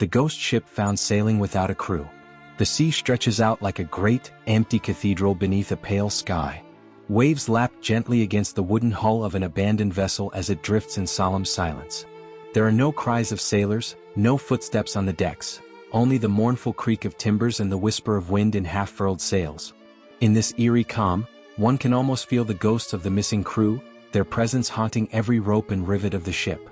the ghost ship found sailing without a crew. The sea stretches out like a great, empty cathedral beneath a pale sky. Waves lap gently against the wooden hull of an abandoned vessel as it drifts in solemn silence. There are no cries of sailors, no footsteps on the decks, only the mournful creak of timbers and the whisper of wind in half-furled sails. In this eerie calm, one can almost feel the ghosts of the missing crew, their presence haunting every rope and rivet of the ship.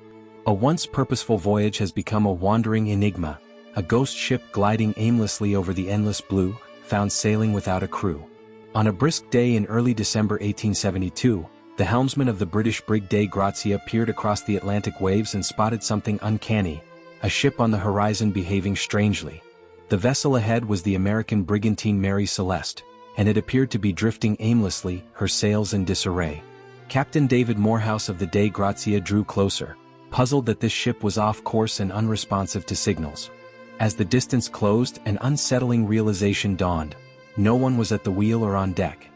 A once purposeful voyage has become a wandering enigma, a ghost ship gliding aimlessly over the endless blue, found sailing without a crew. On a brisk day in early December 1872, the helmsman of the British brig Dei Grazia peered across the Atlantic waves and spotted something uncanny, a ship on the horizon behaving strangely. The vessel ahead was the American brigantine Mary Celeste, and it appeared to be drifting aimlessly, her sails in disarray. Captain David Morehouse of the Dei Grazia drew closer, puzzled that this ship was off course and unresponsive to signals. As the distance closed, an unsettling realization dawned. No one was at the wheel or on deck.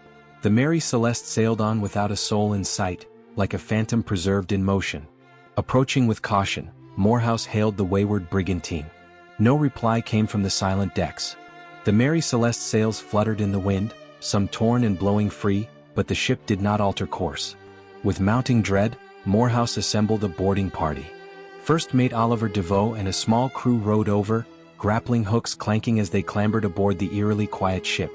The Mary Celeste sailed on without a soul in sight, like a phantom preserved in motion. Approaching with caution, Morehouse hailed the wayward brigantine. No reply came from the silent decks. The Mary Celeste sails fluttered in the wind, some torn and blowing free, but the ship did not alter course. With mounting dread, Morehouse assembled a boarding party. First Mate Oliver DeVoe and a small crew rowed over, grappling hooks clanking as they clambered aboard the eerily quiet ship.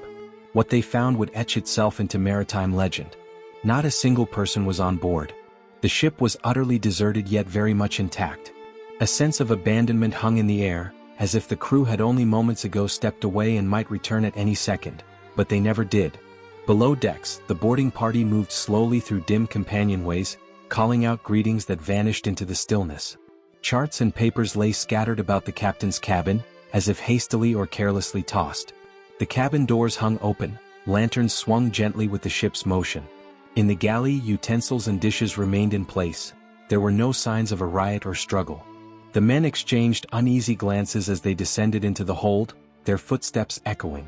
What they found would etch itself into maritime legend. Not a single person was on board. The ship was utterly deserted yet very much intact. A sense of abandonment hung in the air, as if the crew had only moments ago stepped away and might return at any second, but they never did. Below decks, the boarding party moved slowly through dim companionways, calling out greetings that vanished into the stillness. Charts and papers lay scattered about the captain's cabin, as if hastily or carelessly tossed. The cabin doors hung open, lanterns swung gently with the ship's motion. In the galley, utensils and dishes remained in place. There were no signs of a riot or struggle. The men exchanged uneasy glances as they descended into the hold, their footsteps echoing.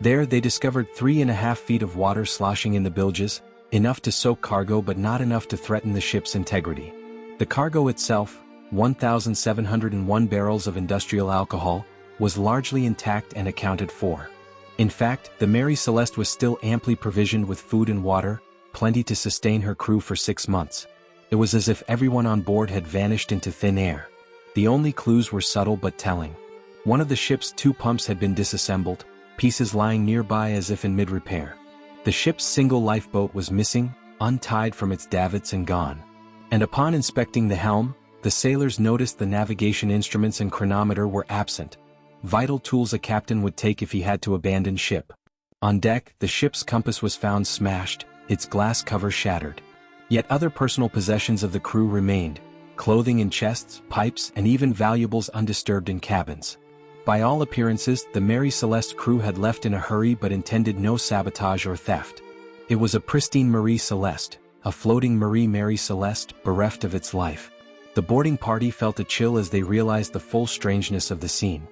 There they discovered 3.5 feet of water sloshing in the bilges, enough to soak cargo but not enough to threaten the ship's integrity. The cargo itself, 1,701 barrels of industrial alcohol, was largely intact and accounted for. In fact, the Mary Celeste was still amply provisioned with food and water, plenty to sustain her crew for 6 months. It was as if everyone on board had vanished into thin air. The only clues were subtle but telling. One of the ship's 2 pumps had been disassembled, pieces lying nearby as if in mid-repair. The ship's single lifeboat was missing, untied from its davits and gone. And upon inspecting the helm, the sailors noticed the navigation instruments and chronometer were absent. Vital tools a captain would take if he had to abandon ship. On deck, the ship's compass was found smashed, its glass cover shattered. Yet other personal possessions of the crew remained, clothing in chests, pipes, and even valuables undisturbed in cabins. By all appearances, the Mary Celeste crew had left in a hurry but intended no sabotage or theft. It was a pristine Marie Celeste, a floating Marie Mary Celeste, bereft of its life. The boarding party felt a chill as they realized the full strangeness of the scene.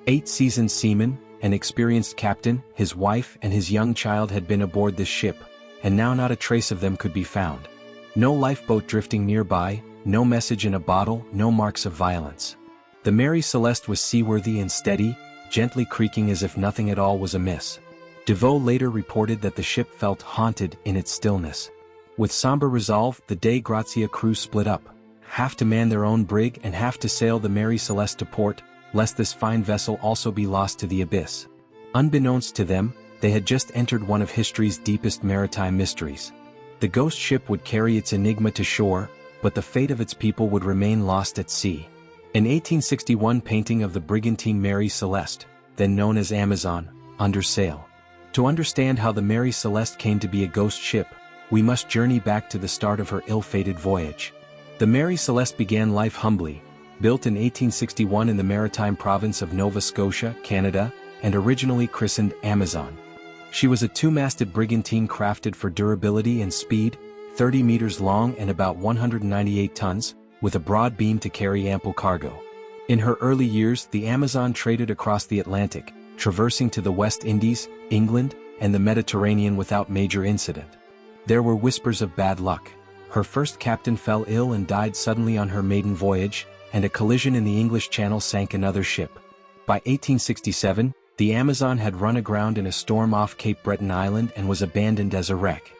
8 seasoned seamen, an experienced captain, his wife, and his young child had been aboard this ship, and now not a trace of them could be found. No lifeboat drifting nearby, no message in a bottle, no marks of violence. The Mary Celeste was seaworthy and steady, gently creaking as if nothing at all was amiss. DeVoe later reported that the ship felt haunted in its stillness. With somber resolve, the Dei Grazia crew split up, half to man their own brig and half to sail the Mary Celeste to port, lest this fine vessel also be lost to the abyss. Unbeknownst to them, they had just entered one of history's deepest maritime mysteries. The ghost ship would carry its enigma to shore, but the fate of its people would remain lost at sea. An 1861 painting of the brigantine Mary Celeste, then known as Amazon, under sail. To understand how the Mary Celeste came to be a ghost ship, we must journey back to the start of her ill-fated voyage. The Mary Celeste began life humbly, built in 1861 in the maritime province of Nova Scotia, Canada, and originally christened Amazon. She was a 2-masted brigantine crafted for durability and speed, 30 meters long and about 198 tons, with a broad beam to carry ample cargo. In her early years, the Amazon traded across the Atlantic, traversing to the West Indies, England, and the Mediterranean without major incident. There were whispers of bad luck. Her first captain fell ill and died suddenly on her maiden voyage, and a collision in the English Channel sank another ship. By 1867, the Amazon had run aground in a storm off Cape Breton Island and was abandoned as a wreck.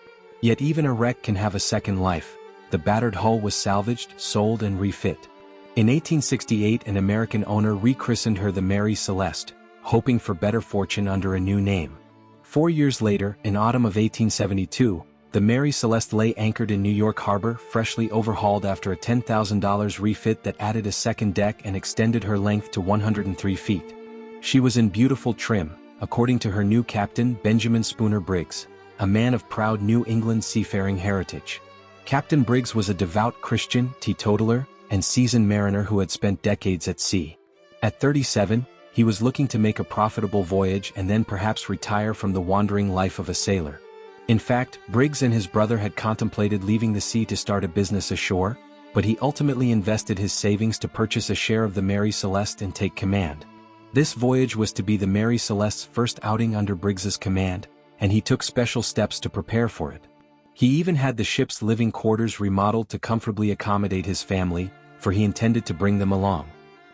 Yet even a wreck can have a second life. The battered hull was salvaged, sold and refit. In 1868, an American owner rechristened her the Mary Celeste, hoping for better fortune under a new name. 4 years later, in autumn of 1872, the Mary Celeste lay anchored in New York Harbor, freshly overhauled after a $10,000 refit that added a second deck and extended her length to 103 feet. She was in beautiful trim, according to her new captain, Benjamin Spooner Briggs, a man of proud New England seafaring heritage. Captain Briggs was a devout Christian, teetotaler, and seasoned mariner who had spent decades at sea. At 37, he was looking to make a profitable voyage and then perhaps retire from the wandering life of a sailor. In fact, Briggs and his brother had contemplated leaving the sea to start a business ashore, but he ultimately invested his savings to purchase a share of the Mary Celeste and take command. This voyage was to be the Mary Celeste's first outing under Briggs's command, and he took special steps to prepare for it. He even had the ship's living quarters remodeled to comfortably accommodate his family, for he intended to bring them along.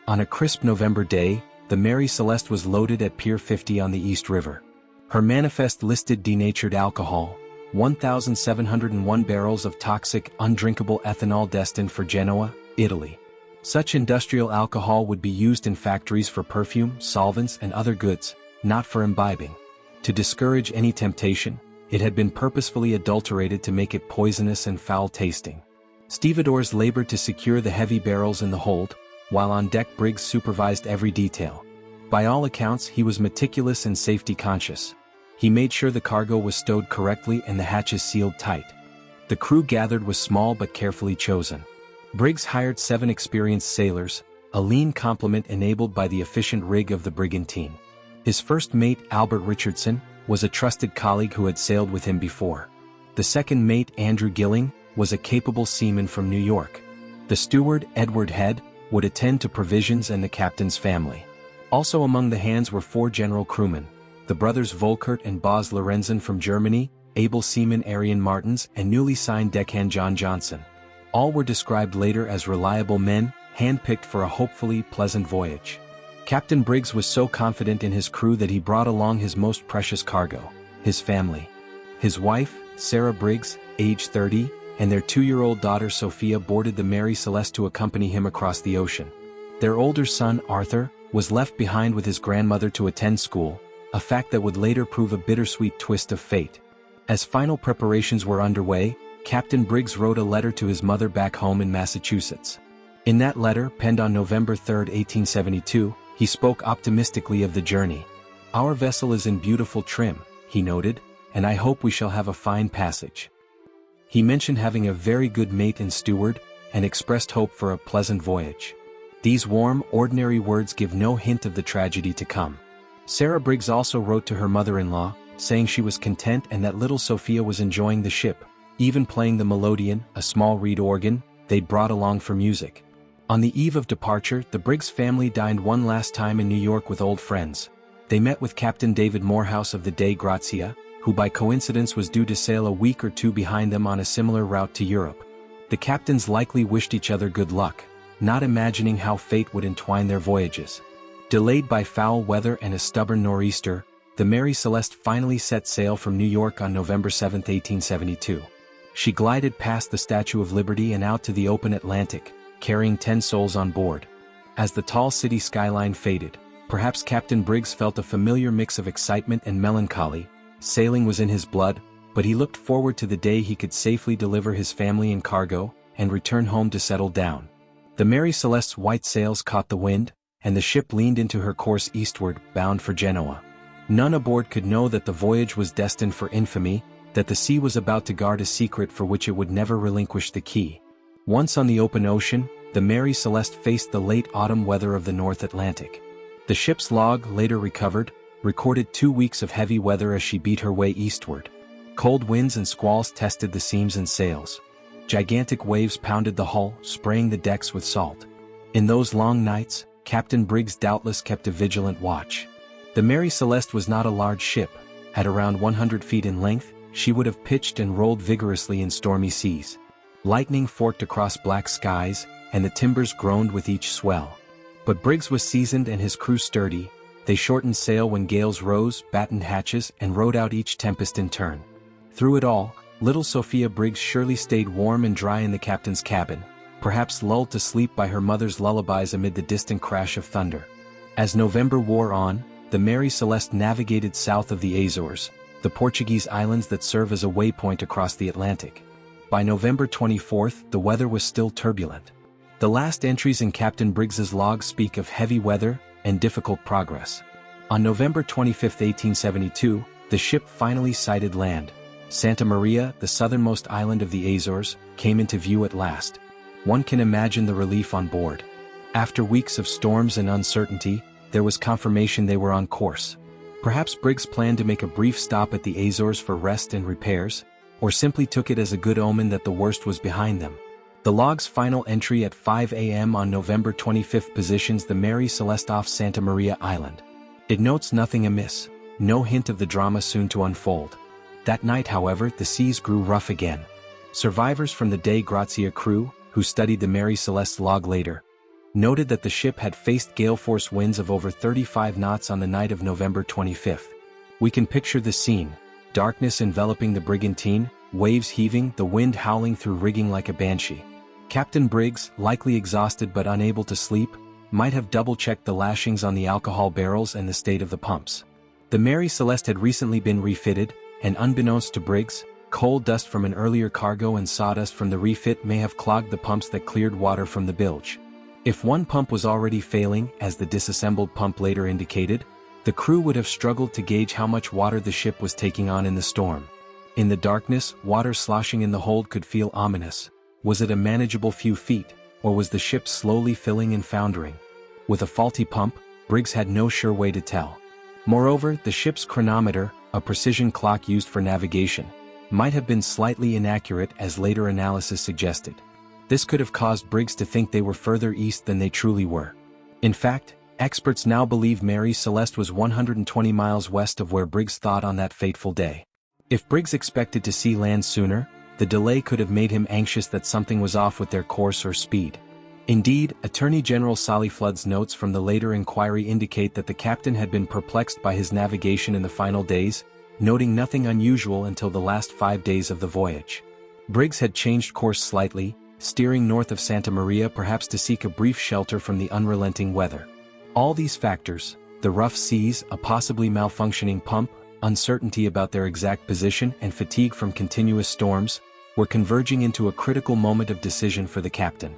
On a crisp November day, the Mary Celeste was loaded at Pier 50 on the East River. Her manifest listed denatured alcohol, 1,701 barrels of toxic, undrinkable ethanol destined for Genoa, Italy. Such industrial alcohol would be used in factories for perfume, solvents and other goods, not for imbibing. To discourage any temptation, it had been purposefully adulterated to make it poisonous and foul-tasting. Stevedores labored to secure the heavy barrels in the hold, while on deck Briggs supervised every detail. By all accounts, he was meticulous and safety-conscious. He made sure the cargo was stowed correctly and the hatches sealed tight. The crew gathered was small but carefully chosen. Briggs hired 7 experienced sailors, a lean complement enabled by the efficient rig of the brigantine. His first mate, Albert Richardson, was a trusted colleague who had sailed with him before. The second mate, Andrew Gilling, was a capable seaman from New York. The steward, Edward Head, would attend to provisions and the captain's family. Also among the hands were 4 general crewmen, the brothers Volkert and Boz Lorenzen from Germany, able seaman Arian Martins and newly signed deckhand John Johnson. All were described later as reliable men, handpicked for a hopefully pleasant voyage. Captain Briggs was so confident in his crew that he brought along his most precious cargo, his family. His wife, Sarah Briggs, age 30, and their 2-year-old daughter Sophia boarded the Mary Celeste to accompany him across the ocean. Their older son, Arthur, was left behind with his grandmother to attend school, a fact that would later prove a bittersweet twist of fate. As final preparations were underway, Captain Briggs wrote a letter to his mother back home in Massachusetts. In that letter, penned on November 3, 1872, he spoke optimistically of the journey. "Our vessel is in beautiful trim," he noted, "and I hope we shall have a fine passage." He mentioned having a very good mate and steward, and expressed hope for a pleasant voyage. These warm, ordinary words give no hint of the tragedy to come. Sarah Briggs also wrote to her mother-in-law, saying she was content and that little Sophia was enjoying the ship, even playing the melodeon, a small reed organ, they'd brought along for music. On the eve of departure, the Briggs family dined one last time in New York with old friends. They met with Captain David Morehouse of the Dei Grazia, who by coincidence was due to sail a week or 2 behind them on a similar route to Europe. The captains likely wished each other good luck, not imagining how fate would entwine their voyages. Delayed by foul weather and a stubborn nor'easter, the Mary Celeste finally set sail from New York on November 7, 1872. She glided past the Statue of Liberty and out to the open Atlantic, carrying 10 souls on board. As the tall city skyline faded, perhaps Captain Briggs felt a familiar mix of excitement and melancholy. Sailing was in his blood, but he looked forward to the day he could safely deliver his family and cargo, and return home to settle down. The Mary Celeste's white sails caught the wind, and the ship leaned into her course eastward, bound for Genoa. None aboard could know that the voyage was destined for infamy, that the sea was about to guard a secret for which it would never relinquish the key. Once on the open ocean, the Mary Celeste faced the late autumn weather of the North Atlantic. The ship's log, later recovered, recorded 2 weeks of heavy weather as she beat her way eastward. Cold winds and squalls tested the seams and sails. Gigantic waves pounded the hull, spraying the decks with salt. In those long nights, Captain Briggs doubtless kept a vigilant watch. The Mary Celeste was not a large ship. At around 100 feet in length, she would have pitched and rolled vigorously in stormy seas. Lightning forked across black skies, and the timbers groaned with each swell. But Briggs was seasoned and his crew sturdy. They shortened sail when gales rose, battened hatches, and rode out each tempest in turn. Through it all, little Sophia Briggs surely stayed warm and dry in the captain's cabin, perhaps lulled to sleep by her mother's lullabies amid the distant crash of thunder. As November wore on, the Mary Celeste navigated south of the Azores, the Portuguese islands that serve as a waypoint across the Atlantic. By November 24th, the weather was still turbulent. The last entries in Captain Briggs's log speak of heavy weather and difficult progress. On November 25, 1872, the ship finally sighted land. Santa Maria, the southernmost island of the Azores, came into view at last. One can imagine the relief on board. After weeks of storms and uncertainty, there was confirmation they were on course. Perhaps Briggs planned to make a brief stop at the Azores for rest and repairs, or simply took it as a good omen that the worst was behind them. The log's final entry at 5 a.m. on November 25 positions the Mary Celeste off Santa Maria Island. It notes nothing amiss, no hint of the drama soon to unfold. That night, however, the seas grew rough again. Survivors from the Dei Grazia crew, who studied the Mary Celeste's log later, noted that the ship had faced gale-force winds of over 35 knots on the night of November 25. We can picture the scene: darkness enveloping the brigantine, waves heaving, the wind howling through rigging like a banshee. Captain Briggs, likely exhausted but unable to sleep, might have double-checked the lashings on the alcohol barrels and the state of the pumps. The Mary Celeste had recently been refitted, and unbeknownst to Briggs, coal dust from an earlier cargo and sawdust from the refit may have clogged the pumps that cleared water from the bilge. If one pump was already failing, as the disassembled pump later indicated, the crew would have struggled to gauge how much water the ship was taking on in the storm. In the darkness, water sloshing in the hold could feel ominous. Was it a manageable few feet, or was the ship slowly filling and foundering? With a faulty pump, Briggs had no sure way to tell. Moreover, the ship's chronometer, a precision clock used for navigation, might have been slightly inaccurate, as later analysis suggested. This could have caused Briggs to think they were further east than they truly were. In fact, experts now believe Mary Celeste was 120 miles west of where Briggs thought on that fateful day. If Briggs expected to see land sooner, the delay could have made him anxious that something was off with their course or speed. Indeed, Attorney General Solly Flood's notes from the later inquiry indicate that the captain had been perplexed by his navigation in the final days, noting nothing unusual until the last 5 days of the voyage. Briggs had changed course slightly, steering north of Santa Maria, perhaps to seek a brief shelter from the unrelenting weather. All these factors, the rough seas, a possibly malfunctioning pump, uncertainty about their exact position, and fatigue from continuous storms, were converging into a critical moment of decision for the captain.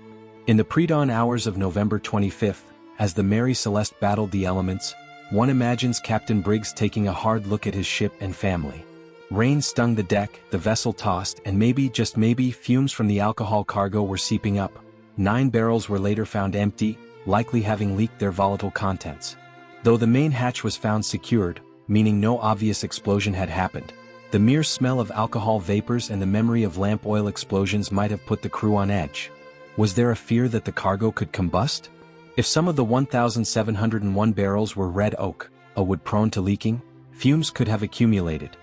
In the pre-dawn hours of November 25, as the Mary Celeste battled the elements, one imagines Captain Briggs taking a hard look at his ship and family. Rain stung the deck, the vessel tossed, and maybe, just maybe, fumes from the alcohol cargo were seeping up. 9 barrels were later found empty, likely having leaked their volatile contents. Though the main hatch was found secured, meaning no obvious explosion had happened, the mere smell of alcohol vapors and the memory of lamp oil explosions might have put the crew on edge. Was there a fear that the cargo could combust? If some of the 1,701 barrels were red oak, a wood prone to leaking, fumes could have accumulated.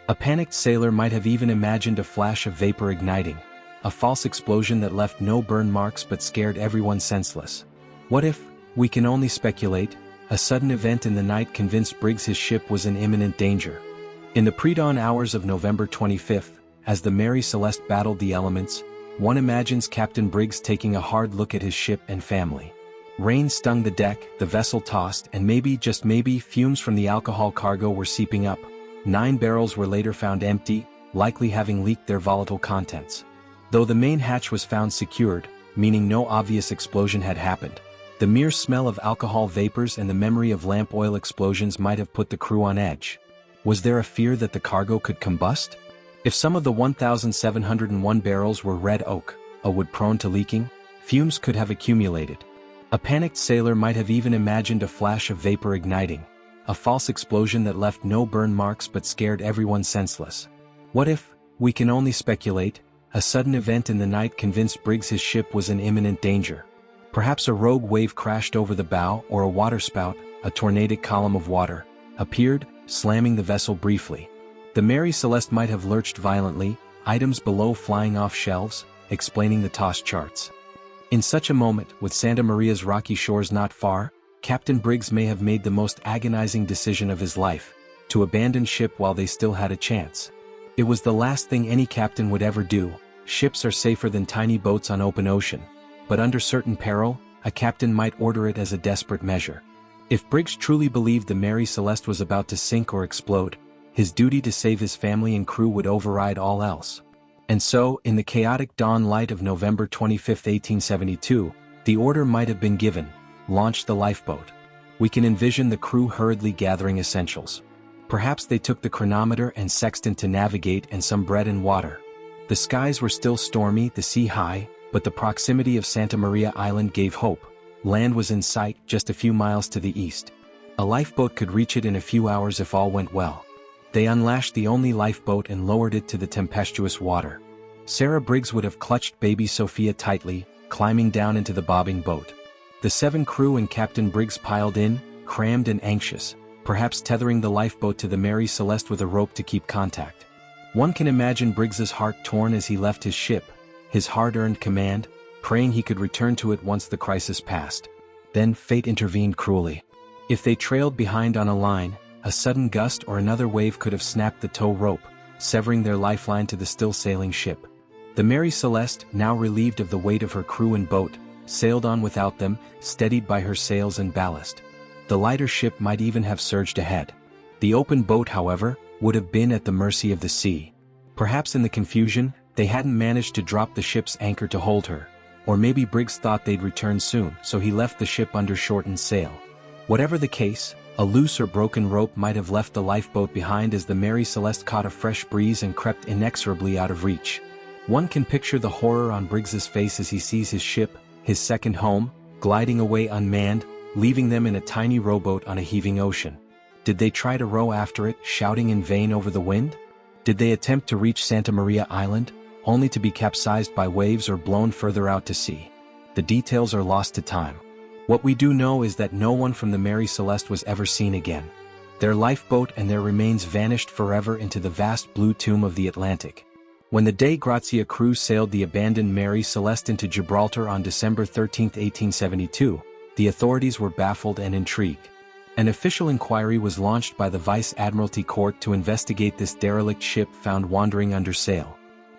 A panicked sailor might have even imagined a flash of vapor igniting, a false explosion that left no burn marks but scared everyone senseless. What if, we can only speculate, a sudden event in the night convinced Briggs his ship was in imminent danger? In the pre-dawn hours of November 25, as the Mary Celeste battled the elements, one imagines Captain Briggs taking a hard look at his ship and family. Rain stung the deck, the vessel tossed, and maybe, just maybe, fumes from the alcohol cargo were seeping up. 9 barrels were later found empty, likely having leaked their volatile contents. Though the main hatch was found secured, meaning no obvious explosion had happened, the mere smell of alcohol vapors and the memory of lamp oil explosions might have put the crew on edge. Was there a fear that the cargo could combust? If some of the 1,701 barrels were red oak, a wood prone to leaking, fumes could have accumulated. A panicked sailor might have even imagined a flash of vapor igniting, a false explosion that left no burn marks but scared everyone senseless. What if, we can only speculate, a sudden event in the night convinced Briggs his ship was in imminent danger? Perhaps a rogue wave crashed over the bow, or a waterspout, a tornadic column of water, appeared, slamming the vessel briefly. The Mary Celeste might have lurched violently, items below flying off shelves, explaining the tossed charts. In such a moment, with Santa Maria's rocky shores not far, Captain Briggs may have made the most agonizing decision of his life, to abandon ship while they still had a chance. It was the last thing any captain would ever do. Ships are safer than tiny boats on open ocean. But under certain peril, a captain might order it as a desperate measure. If Briggs truly believed the Mary Celeste was about to sink or explode, his duty to save his family and crew would override all else. And so, in the chaotic dawn light of November 25, 1872, the order might have been given: launch the lifeboat. We can envision the crew hurriedly gathering essentials. Perhaps they took the chronometer and sextant to navigate and some bread and water. The skies were still stormy, the sea high, but the proximity of Santa Maria Island gave hope. Land was in sight just a few miles to the east. A lifeboat could reach it in a few hours if all went well. They unlashed the only lifeboat and lowered it to the tempestuous water. Sarah Briggs would have clutched baby Sophia tightly, climbing down into the bobbing boat. The 7 crew and Captain Briggs piled in, crammed and anxious, perhaps tethering the lifeboat to the Mary Celeste with a rope to keep contact. One can imagine Briggs's heart torn as he left his ship, his hard-earned command, praying he could return to it once the crisis passed. Then fate intervened cruelly. If they trailed behind on a line, a sudden gust or another wave could have snapped the tow rope, severing their lifeline to the still sailing ship. The Mary Celeste, now relieved of the weight of her crew and boat, sailed on without them, steadied by her sails and ballast. The lighter ship might even have surged ahead. The open boat, however, would have been at the mercy of the sea. Perhaps in the confusion, they hadn't managed to drop the ship's anchor to hold her. Or maybe Briggs thought they'd return soon, so he left the ship under shortened sail. Whatever the case, a loose or broken rope might have left the lifeboat behind as the Mary Celeste caught a fresh breeze and crept inexorably out of reach. One can picture the horror on Briggs's face as he sees his ship, his second home, gliding away unmanned, leaving them in a tiny rowboat on a heaving ocean. Did they try to row after it, shouting in vain over the wind? Did they attempt to reach Santa Maria Island, only to be capsized by waves or blown further out to sea? The details are lost to time. What we do know is that no one from the Mary Celeste was ever seen again. Their lifeboat and their remains vanished forever into the vast blue tomb of the Atlantic. When the Dei Grazia crew sailed the abandoned Mary Celeste into Gibraltar on December 13, 1872, the authorities were baffled and intrigued. An official inquiry was launched by the Vice Admiralty Court to investigate this derelict ship found wandering under sail.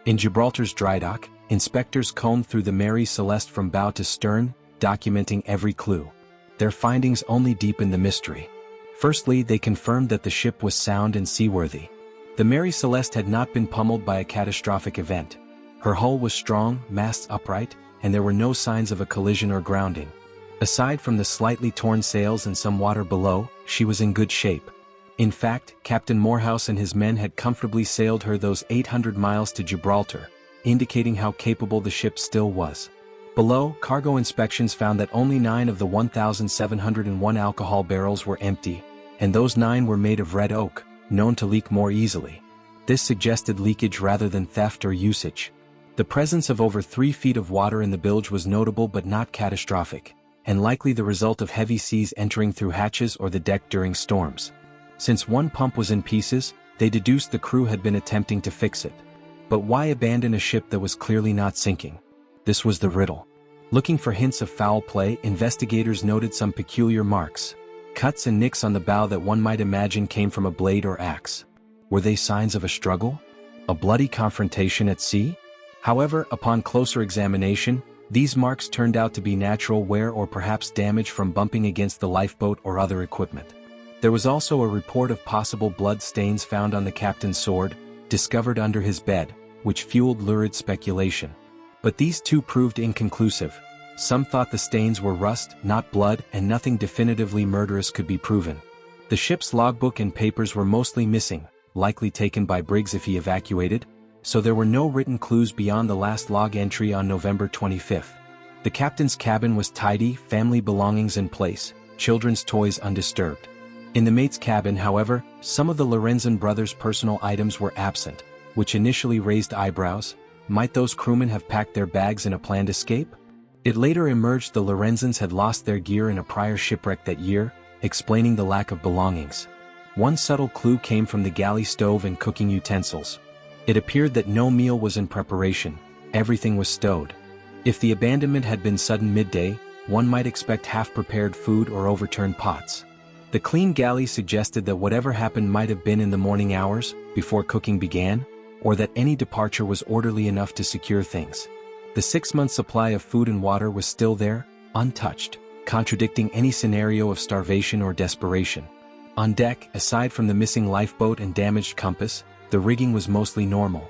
In Gibraltar's dry dock, inspectors combed through the Mary Celeste from bow to stern, documenting every clue. Their findings only deepened the mystery. Firstly, they confirmed that the ship was sound and seaworthy. The Mary Celeste had not been pummeled by a catastrophic event. Her hull was strong, masts upright, and there were no signs of a collision or grounding. Aside from the slightly torn sails and some water below, she was in good shape. In fact, Captain Morehouse and his men had comfortably sailed her those 800 miles to Gibraltar, indicating how capable the ship still was. Below, cargo inspections found that only 9 of the 1,701 alcohol barrels were empty, and those 9 were made of red oak, known to leak more easily. This suggested leakage rather than theft or usage. The presence of over 3 feet of water in the bilge was notable but not catastrophic, and likely the result of heavy seas entering through hatches or the deck during storms. Since one pump was in pieces, they deduced the crew had been attempting to fix it. But why abandon a ship that was clearly not sinking? This was the riddle. Looking for hints of foul play, investigators noted some peculiar marks, cuts and nicks on the bow that one might imagine came from a blade or axe. Were they signs of a struggle? A bloody confrontation at sea? However, upon closer examination, these marks turned out to be natural wear or perhaps damage from bumping against the lifeboat or other equipment. There was also a report of possible blood stains found on the captain's sword, discovered under his bed, which fueled lurid speculation. But these too proved inconclusive. Some thought the stains were rust, not blood, and nothing definitively murderous could be proven. The ship's logbook and papers were mostly missing, likely taken by Briggs if he evacuated, so there were no written clues beyond the last log entry on November 25. The captain's cabin was tidy, family belongings in place, children's toys undisturbed. In the mate's cabin, however, some of the Lorenzen brothers' personal items were absent, which initially raised eyebrows. Might those crewmen have packed their bags in a planned escape? It later emerged the Lorenzens had lost their gear in a prior shipwreck that year, explaining the lack of belongings. One subtle clue came from the galley stove and cooking utensils. It appeared that no meal was in preparation, everything was stowed. If the abandonment had been sudden midday, one might expect half-prepared food or overturned pots. The clean galley suggested that whatever happened might have been in the morning hours, before cooking began, or that any departure was orderly enough to secure things. The 6-month supply of food and water was still there, untouched, contradicting any scenario of starvation or desperation. On deck, aside from the missing lifeboat and damaged compass, the rigging was mostly normal.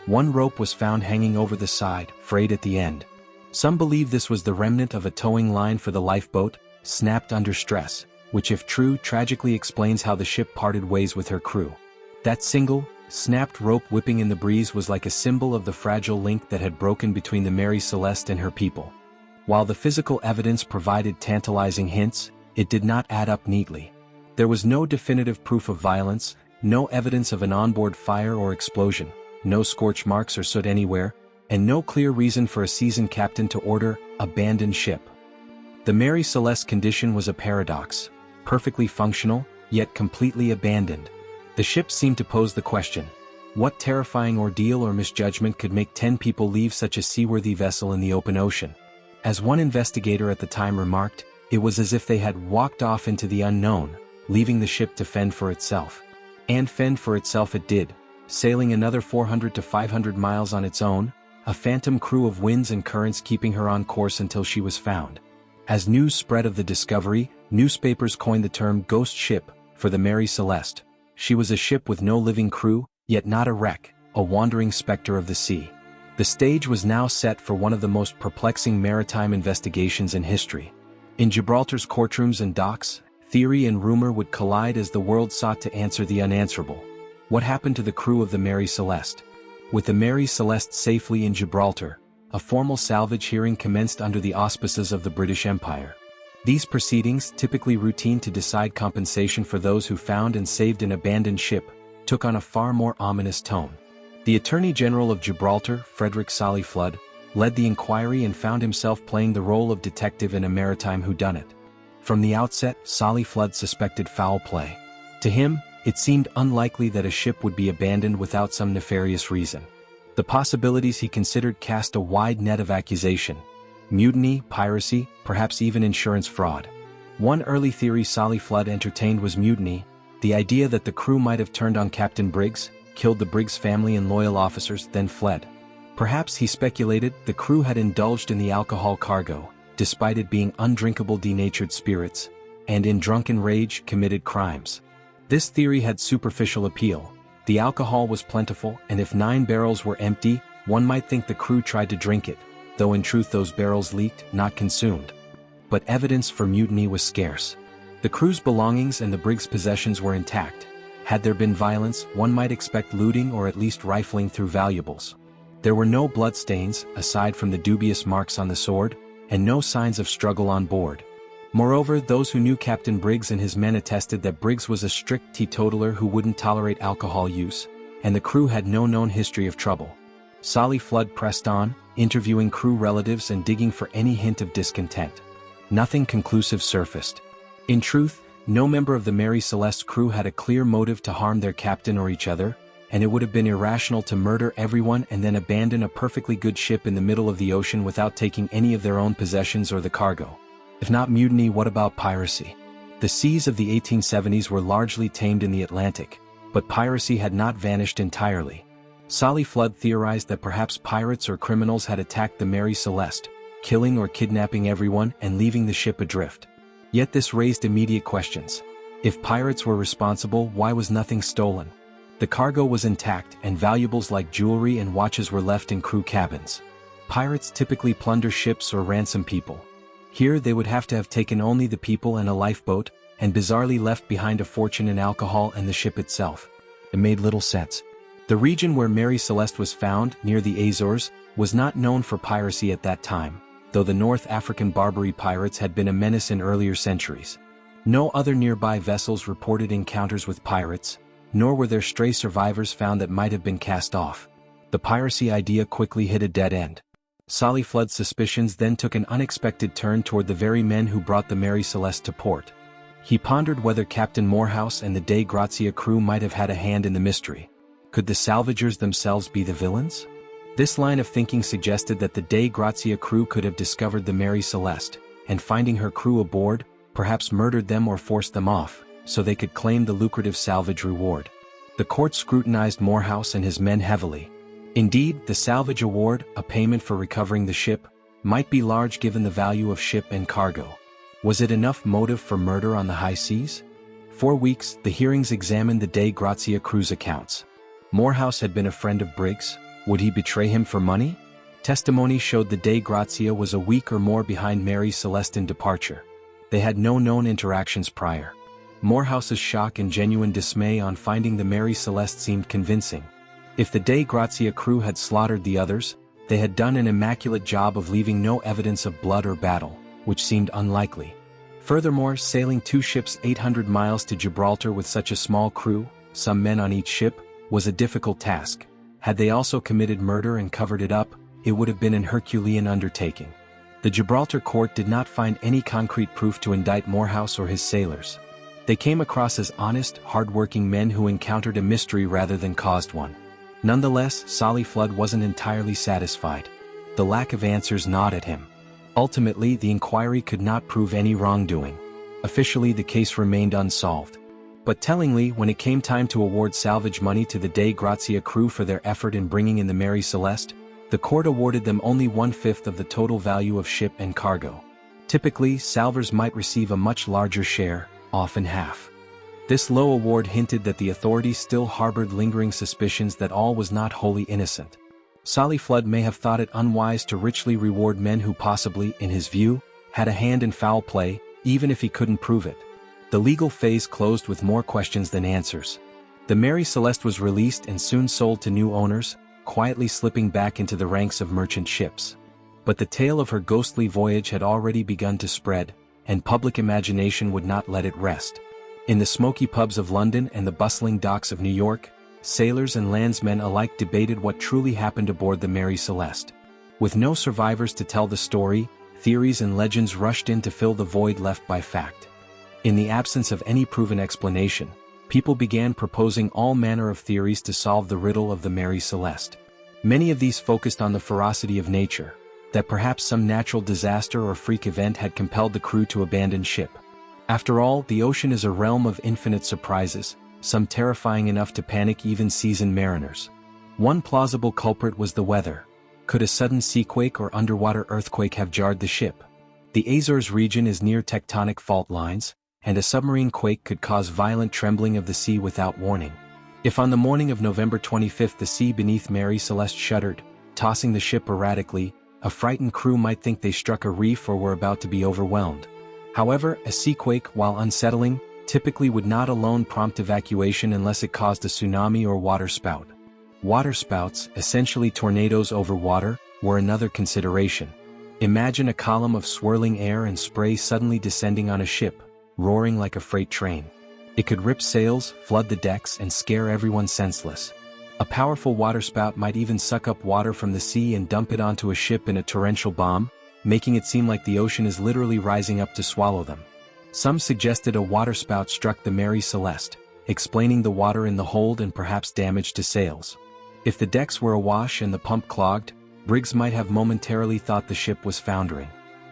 One rope was found hanging over the side, frayed at the end. Some believe this was the remnant of a towing line for the lifeboat, snapped under stress, which if true tragically explains how the ship parted ways with her crew. That single, snapped rope whipping in the breeze was like a symbol of the fragile link that had broken between the Mary Celeste and her people. While the physical evidence provided tantalizing hints, it did not add up neatly. There was no definitive proof of violence, no evidence of an onboard fire or explosion, no scorch marks or soot anywhere, and no clear reason for a seasoned captain to order, "Abandon ship." The Mary Celeste's condition was a paradox, perfectly functional, yet completely abandoned. The ship seemed to pose the question, what terrifying ordeal or misjudgment could make 10 people leave such a seaworthy vessel in the open ocean? As one investigator at the time remarked, it was as if they had walked off into the unknown, leaving the ship to fend for itself. And fend for itself it did, sailing another 400 to 500 miles on its own, a phantom crew of winds and currents keeping her on course until she was found. As news spread of the discovery, newspapers coined the term "ghost ship" for the Mary Celeste. She was a ship with no living crew, yet not a wreck, a wandering specter of the sea. The stage was now set for one of the most perplexing maritime investigations in history. In Gibraltar's courtrooms and docks, theory and rumor would collide as the world sought to answer the unanswerable. What happened to the crew of the Mary Celeste? With the Mary Celeste safely in Gibraltar, a formal salvage hearing commenced under the auspices of the British Empire. These proceedings, typically routine to decide compensation for those who found and saved an abandoned ship, took on a far more ominous tone. The Attorney General of Gibraltar, Frederick Solly Flood, led the inquiry and found himself playing the role of detective in a maritime whodunit. From the outset, Solly Flood suspected foul play. To him, it seemed unlikely that a ship would be abandoned without some nefarious reason. The possibilities he considered cast a wide net of accusation: mutiny, piracy, perhaps even insurance fraud. One early theory Solly Flood entertained was mutiny, the idea that the crew might have turned on Captain Briggs, killed the Briggs family and loyal officers, then fled. Perhaps, he speculated, the crew had indulged in the alcohol cargo, despite it being undrinkable denatured spirits, and in drunken rage committed crimes. This theory had superficial appeal. The alcohol was plentiful, and if 9 barrels were empty, one might think the crew tried to drink it, though in truth those barrels leaked, not consumed. But evidence for mutiny was scarce. The crew's belongings and the Briggs' possessions were intact. Had there been violence, one might expect looting or at least rifling through valuables. There were no bloodstains, aside from the dubious marks on the sword, and no signs of struggle on board. Moreover, those who knew Captain Briggs and his men attested that Briggs was a strict teetotaler who wouldn't tolerate alcohol use, and the crew had no known history of trouble. Solly Flood pressed on, interviewing crew relatives and digging for any hint of discontent. Nothing conclusive surfaced. In truth, no member of the Mary Celeste crew had a clear motive to harm their captain or each other, and it would have been irrational to murder everyone and then abandon a perfectly good ship in the middle of the ocean without taking any of their own possessions or the cargo. If not mutiny, what about piracy? The seas of the 1870s were largely tamed in the Atlantic, but piracy had not vanished entirely. Solly Flood theorized that perhaps pirates or criminals had attacked the Mary Celeste, killing or kidnapping everyone and leaving the ship adrift. Yet this raised immediate questions. If pirates were responsible, why was nothing stolen? The cargo was intact, and valuables like jewelry and watches were left in crew cabins. Pirates typically plunder ships or ransom people. Here they would have to have taken only the people and a lifeboat, and bizarrely left behind a fortune in alcohol and the ship itself. It made little sense. The region where Mary Celeste was found, near the Azores, was not known for piracy at that time, though the North African Barbary pirates had been a menace in earlier centuries. No other nearby vessels reported encounters with pirates, nor were there stray survivors found that might have been cast off. The piracy idea quickly hit a dead end. Solly Flood's suspicions then took an unexpected turn toward the very men who brought the Mary Celeste to port. He pondered whether Captain Morehouse and the Dei Grazia crew might have had a hand in the mystery. Could the salvagers themselves be the villains? This line of thinking suggested that the Dei Gratia crew could have discovered the Mary Celeste, and finding her crew aboard, perhaps murdered them or forced them off, so they could claim the lucrative salvage reward. The court scrutinized Morehouse and his men heavily. Indeed, the salvage award, a payment for recovering the ship, might be large given the value of ship and cargo. Was it enough motive for murder on the high seas? 4 weeks, the hearings examined the Dei Gratia crew's accounts. Morehouse had been a friend of Briggs. Would he betray him for money? Testimony showed the Dei Gratia was a week or more behind Mary Celeste's departure. They had no known interactions prior. Morehouse's shock and genuine dismay on finding the Mary Celeste seemed convincing. If the Dei Gratia crew had slaughtered the others, they had done an immaculate job of leaving no evidence of blood or battle, which seemed unlikely. Furthermore, sailing 2 ships 800 miles to Gibraltar with such a small crew, some men on each ship, was a difficult task. Had they also committed murder and covered it up, it would have been an Herculean undertaking. The Gibraltar court did not find any concrete proof to indict Morehouse or his sailors. They came across as honest, hard-working men who encountered a mystery rather than caused one. Nonetheless, Solly Flood wasn't entirely satisfied. The lack of answers gnawed at him. Ultimately, the inquiry could not prove any wrongdoing. Officially, the case remained unsolved. But tellingly, when it came time to award salvage money to the Dei Gratia crew for their effort in bringing in the Mary Celeste, the court awarded them only 1/5 of the total value of ship and cargo. Typically, salvors might receive a much larger share, often half. This low award hinted that the authorities still harbored lingering suspicions that all was not wholly innocent. Solly Flood may have thought it unwise to richly reward men who possibly, in his view, had a hand in foul play, even if he couldn't prove it. The legal phase closed with more questions than answers. The Mary Celeste was released and soon sold to new owners, quietly slipping back into the ranks of merchant ships. But the tale of her ghostly voyage had already begun to spread, and public imagination would not let it rest. In the smoky pubs of London and the bustling docks of New York, sailors and landsmen alike debated what truly happened aboard the Mary Celeste. With no survivors to tell the story, theories and legends rushed in to fill the void left by fact. In the absence of any proven explanation, people began proposing all manner of theories to solve the riddle of the Mary Celeste. Many of these focused on the ferocity of nature, that perhaps some natural disaster or freak event had compelled the crew to abandon ship. After all, the ocean is a realm of infinite surprises, some terrifying enough to panic even seasoned mariners. One plausible culprit was the weather. Could a sudden seaquake or underwater earthquake have jarred the ship? The Azores region is near tectonic fault lines, and a submarine quake could cause violent trembling of the sea without warning. If on the morning of November 25 the sea beneath Mary Celeste shuddered, tossing the ship erratically, a frightened crew might think they struck a reef or were about to be overwhelmed. However, a seaquake, while unsettling, typically would not alone prompt evacuation unless it caused a tsunami or waterspout. Waterspouts, essentially tornadoes over water, were another consideration. Imagine a column of swirling air and spray suddenly descending on a ship, roaring like a freight train. It could rip sails, flood the decks, and scare everyone senseless. A powerful waterspout might even suck up water from the sea and dump it onto a ship in a torrential bomb, making it seem like the ocean is literally rising up to swallow them. Some suggested a waterspout struck the Mary Celeste, explaining the water in the hold and perhaps damage to sails. If the decks were awash and the pump clogged, Briggs might have momentarily thought the ship was foundering.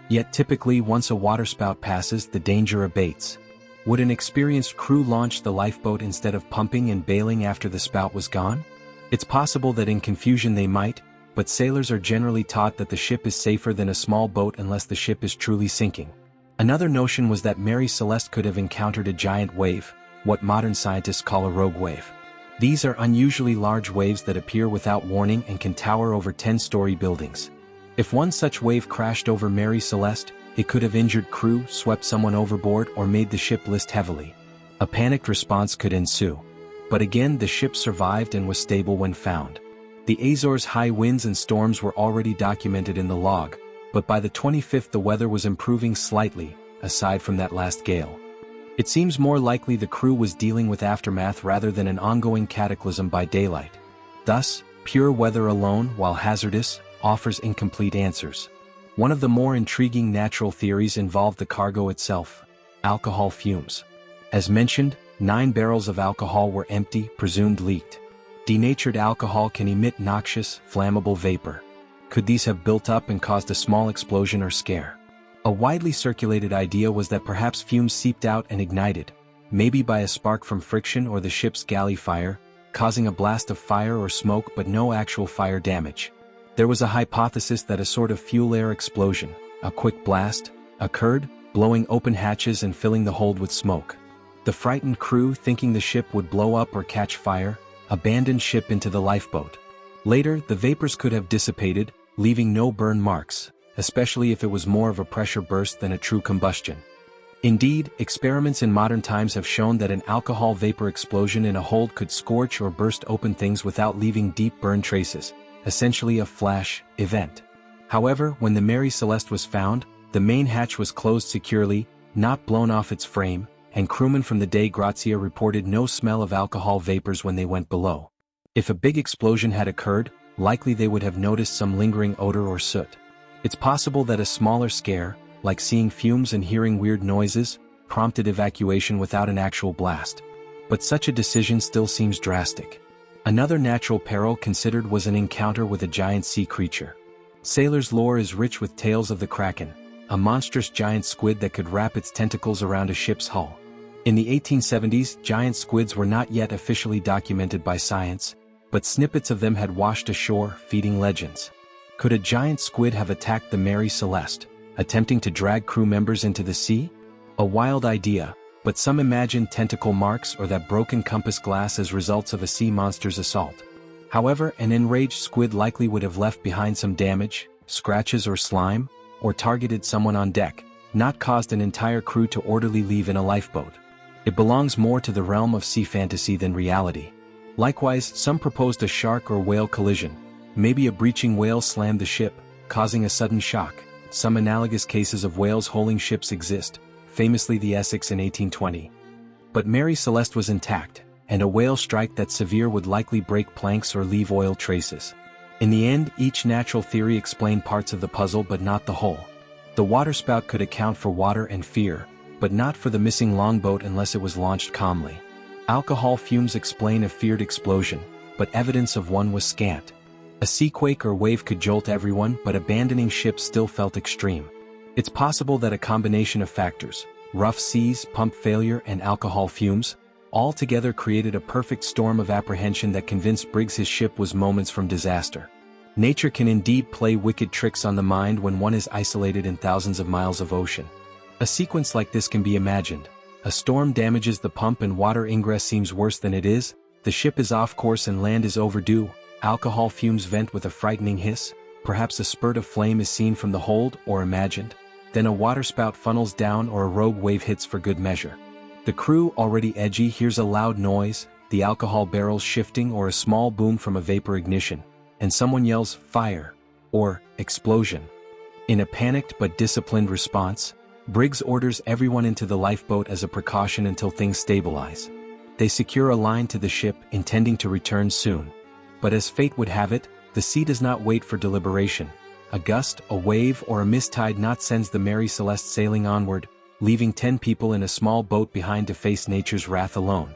Yet typically once a waterspout passes, the danger abates. Would an experienced crew launch the lifeboat instead of pumping and bailing after the spout was gone? It's possible that in confusion they might, but sailors are generally taught that the ship is safer than a small boat unless the ship is truly sinking. Another notion was that Mary Celeste could have encountered a giant wave, what modern scientists call a rogue wave. These are unusually large waves that appear without warning and can tower over 10-story buildings. If one such wave crashed over Mary Celeste, it could have injured crew, swept someone overboard, or made the ship list heavily. A panicked response could ensue. But again, the ship survived and was stable when found. The Azores' high winds and storms were already documented in the log, but by the 25th the weather was improving slightly, aside from that last gale. It seems more likely the crew was dealing with aftermath rather than an ongoing cataclysm by daylight. Thus, pure weather alone, while hazardous, offers incomplete answers. One of the more intriguing natural theories involved the cargo itself: alcohol fumes. As mentioned, 9 barrels of alcohol were empty, presumed leaked. Denatured alcohol can emit noxious, flammable vapor. Could these have built up and caused a small explosion or scare? A widely circulated idea was that perhaps fumes seeped out and ignited, maybe by a spark from friction or the ship's galley fire, causing a blast of fire or smoke but no actual fire damage. There was a hypothesis that a sort of fuel air explosion, a quick blast, occurred, blowing open hatches and filling the hold with smoke. The frightened crew, thinking the ship would blow up or catch fire, abandoned ship into the lifeboat. Later, the vapors could have dissipated, leaving no burn marks, especially if it was more of a pressure burst than a true combustion. Indeed, experiments in modern times have shown that an alcohol vapor explosion in a hold could scorch or burst open things without leaving deep burn traces, essentially a flash event. However, when the Mary Celeste was found, the main hatch was closed securely, not blown off its frame, and crewmen from the Dei Grazia reported no smell of alcohol vapors when they went below. If a big explosion had occurred, likely they would have noticed some lingering odor or soot. It's possible that a smaller scare, like seeing fumes and hearing weird noises, prompted evacuation without an actual blast. But such a decision still seems drastic. Another natural peril considered was an encounter with a giant sea creature. Sailors' lore is rich with tales of the Kraken, a monstrous giant squid that could wrap its tentacles around a ship's hull. In the 1870s, giant squids were not yet officially documented by science, but snippets of them had washed ashore, feeding legends. Could a giant squid have attacked the Mary Celeste, attempting to drag crew members into the sea? A wild idea, but some imagined tentacle marks or that broken compass glass as results of a sea monster's assault. However, an enraged squid likely would have left behind some damage, scratches or slime, or targeted someone on deck, not caused an entire crew to orderly leave in a lifeboat. It belongs more to the realm of sea fantasy than reality. Likewise, some proposed a shark or whale collision. Maybe a breaching whale slammed the ship, causing a sudden shock. Some analogous cases of whales holing ships exist, famously the Essex in 1820. But Mary Celeste was intact, and a whale strike that severe would likely break planks or leave oil traces. In the end, each natural theory explained parts of the puzzle but not the whole. The waterspout could account for water and fear, but not for the missing longboat unless it was launched calmly. Alcohol fumes explain a feared explosion, but evidence of one was scant. A seaquake or wave could jolt everyone, but abandoning ships still felt extreme. It's possible that a combination of factors, rough seas, pump failure, and alcohol fumes, all together created a perfect storm of apprehension that convinced Briggs his ship was moments from disaster. Nature can indeed play wicked tricks on the mind when one is isolated in thousands of miles of ocean. A sequence like this can be imagined. A storm damages the pump and water ingress seems worse than it is, the ship is off course and land is overdue, alcohol fumes vent with a frightening hiss, perhaps a spurt of flame is seen from the hold or imagined, then a waterspout funnels down or a rogue wave hits for good measure. The crew, already edgy, hears a loud noise, the alcohol barrels shifting or a small boom from a vapor ignition, and someone yells, "Fire!" or "Explosion." In a panicked but disciplined response, Briggs orders everyone into the lifeboat as a precaution until things stabilize. They secure a line to the ship, intending to return soon. But as fate would have it, the sea does not wait for deliberation. A gust, a wave, or a mist-tide knot sends the Mary Celeste sailing onward, leaving 10 people in a small boat behind to face nature's wrath alone.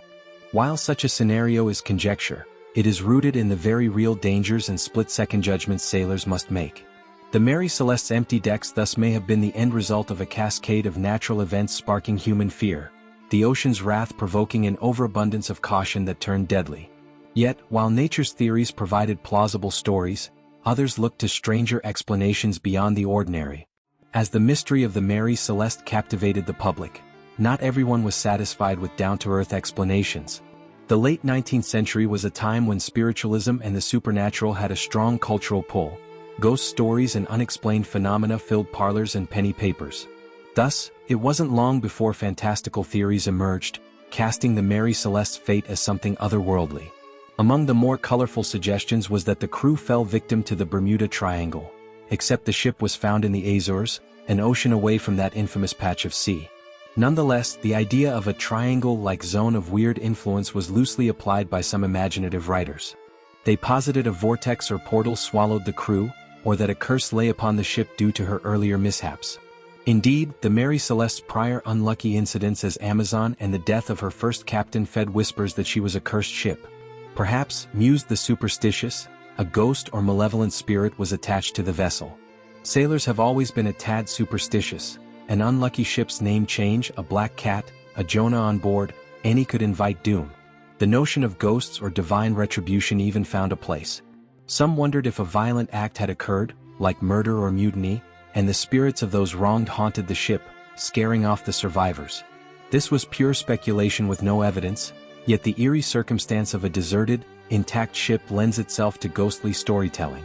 While such a scenario is conjecture, it is rooted in the very real dangers and split-second judgments sailors must make. The Mary Celeste's empty decks thus may have been the end result of a cascade of natural events sparking human fear, the ocean's wrath provoking an overabundance of caution that turned deadly. Yet, while nature's theories provided plausible stories, others looked to stranger explanations beyond the ordinary. As the mystery of the Mary Celeste captivated the public, not everyone was satisfied with down-to-earth explanations. The late 19th century was a time when spiritualism and the supernatural had a strong cultural pull. Ghost stories and unexplained phenomena filled parlors and penny papers. Thus, it wasn't long before fantastical theories emerged, casting the Mary Celeste's fate as something otherworldly. Among the more colorful suggestions was that the crew fell victim to the Bermuda Triangle, except the ship was found in the Azores, an ocean away from that infamous patch of sea. Nonetheless, the idea of a triangle-like zone of weird influence was loosely applied by some imaginative writers. They posited a vortex or portal swallowed the crew, or that a curse lay upon the ship due to her earlier mishaps. Indeed, the Mary Celeste's prior unlucky incidents as Amazon and the death of her first captain fed whispers that she was a cursed ship. Perhaps, mused the superstitious, a ghost or malevolent spirit was attached to the vessel. Sailors have always been a tad superstitious. An unlucky ship's name change, a black cat, a Jonah on board, any could invite doom. The notion of ghosts or divine retribution even found a place. Some wondered if a violent act had occurred, like murder or mutiny, and the spirits of those wronged haunted the ship, scaring off the survivors. This was pure speculation with no evidence, yet the eerie circumstance of a deserted, intact ship lends itself to ghostly storytelling.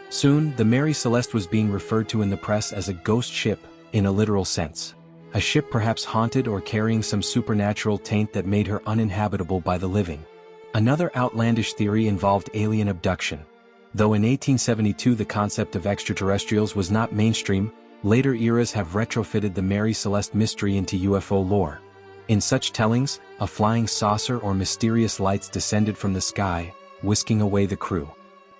Soon, the Mary Celeste was being referred to in the press as a ghost ship, in a literal sense. A ship perhaps haunted or carrying some supernatural taint that made her uninhabitable by the living. Another outlandish theory involved alien abduction. Though in 1872 the concept of extraterrestrials was not mainstream, later eras have retrofitted the Mary Celeste mystery into UFO lore. In such tellings, a flying saucer or mysterious lights descended from the sky, whisking away the crew.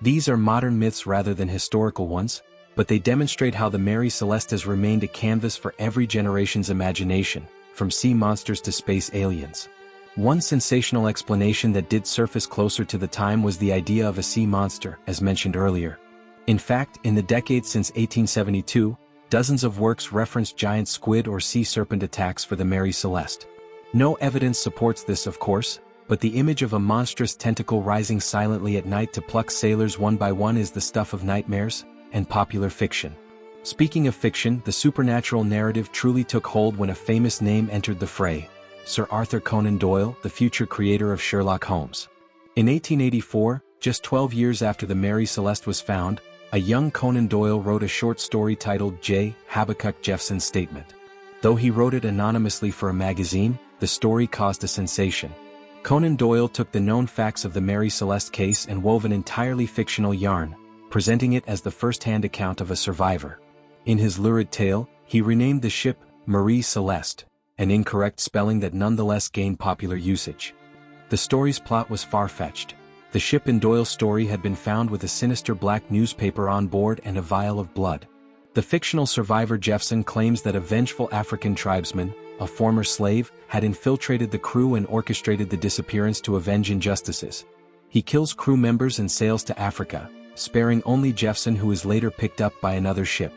These are modern myths rather than historical ones, but they demonstrate how the Mary Celeste has remained a canvas for every generation's imagination, from sea monsters to space aliens. One sensational explanation that did surface closer to the time was the idea of a sea monster, as mentioned earlier. In fact, in the decades since 1872, dozens of works referenced giant squid or sea serpent attacks for the Mary Celeste. No evidence supports this, of course, but the image of a monstrous tentacle rising silently at night to pluck sailors one by one is the stuff of nightmares and popular fiction. Speaking of fiction, the supernatural narrative truly took hold when a famous name entered the fray: Sir Arthur Conan Doyle, the future creator of Sherlock Holmes. In 1884, just 12 years after the Mary Celeste was found, a young Conan Doyle wrote a short story titled J. Habakkuk Jeffson's Statement. Though he wrote it anonymously for a magazine, the story caused a sensation. Conan Doyle took the known facts of the Mary Celeste case and wove an entirely fictional yarn, presenting it as the first-hand account of a survivor. In his lurid tale, he renamed the ship Marie Celeste, an incorrect spelling that nonetheless gained popular usage. The story's plot was far-fetched. The ship in Doyle's story had been found with a sinister black newspaper on board and a vial of blood. The fictional survivor Jeffson claims that a vengeful African tribesman, a former slave, had infiltrated the crew and orchestrated the disappearance to avenge injustices. He kills crew members and sails to Africa, sparing only Jeffson, who is later picked up by another ship.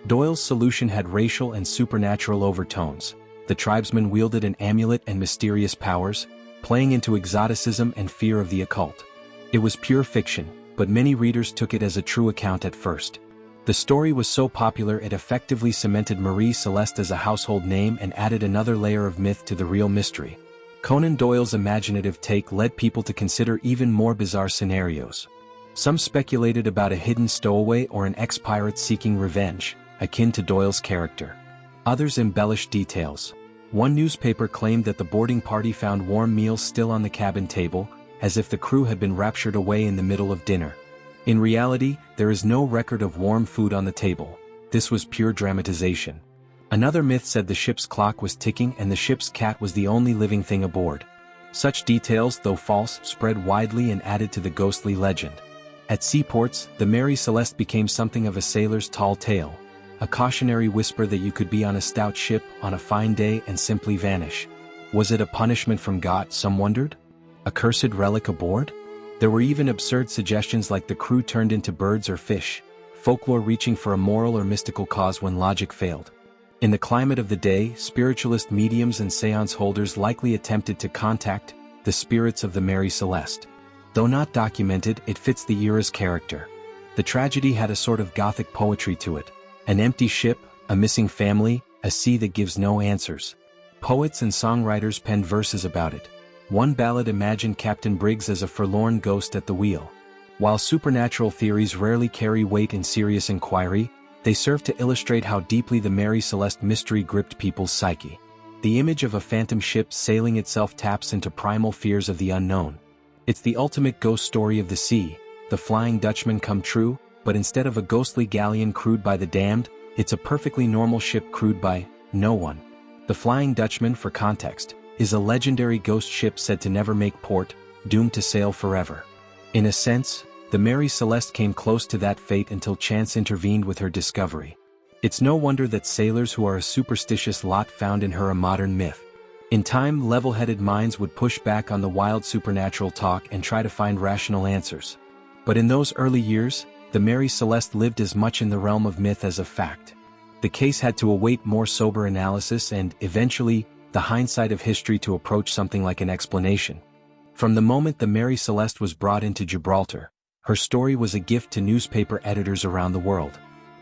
Doyle's solution had racial and supernatural overtones. The tribesman wielded an amulet and mysterious powers, playing into exoticism and fear of the occult. It was pure fiction, but many readers took it as a true account at first. The story was so popular it effectively cemented Marie Celeste as a household name and added another layer of myth to the real mystery. Conan Doyle's imaginative take led people to consider even more bizarre scenarios. Some speculated about a hidden stowaway or an ex-pirate seeking revenge, akin to Doyle's character. Others embellished details. One newspaper claimed that the boarding party found warm meals still on the cabin table, as if the crew had been raptured away in the middle of dinner. In reality, there is no record of warm food on the table. This was pure dramatization. Another myth said the ship's clock was ticking and the ship's cat was the only living thing aboard. Such details, though false, spread widely and added to the ghostly legend. At seaports, the Mary Celeste became something of a sailor's tall tale, a cautionary whisper that you could be on a stout ship on a fine day and simply vanish. Was it a punishment from God, some wondered? A cursed relic aboard? There were even absurd suggestions like the crew turned into birds or fish, folklore reaching for a moral or mystical cause when logic failed. In the climate of the day, spiritualist mediums and seance holders likely attempted to contact the spirits of the Mary Celeste. Though not documented, it fits the era's character. The tragedy had a sort of Gothic poetry to it. An empty ship, a missing family, a sea that gives no answers. Poets and songwriters penned verses about it. One ballad imagined Captain Briggs as a forlorn ghost at the wheel. While supernatural theories rarely carry weight in serious inquiry, they serve to illustrate how deeply the Mary Celeste mystery gripped people's psyche. The image of a phantom ship sailing itself taps into primal fears of the unknown. It's the ultimate ghost story of the sea, the Flying Dutchman come true, but instead of a ghostly galleon crewed by the damned, it's a perfectly normal ship crewed by no one. The Flying Dutchman, for context, is a legendary ghost ship said to never make port, doomed to sail forever. In a sense, the Mary Celeste came close to that fate until chance intervened with her discovery. It's no wonder that sailors who are a superstitious lot found in her a modern myth. In time, level-headed minds would push back on the wild supernatural talk and try to find rational answers. But in those early years, the Mary Celeste lived as much in the realm of myth as of fact. The case had to await more sober analysis and, eventually, the hindsight of history to approach something like an explanation. From the moment the Mary Celeste was brought into Gibraltar, her story was a gift to newspaper editors around the world.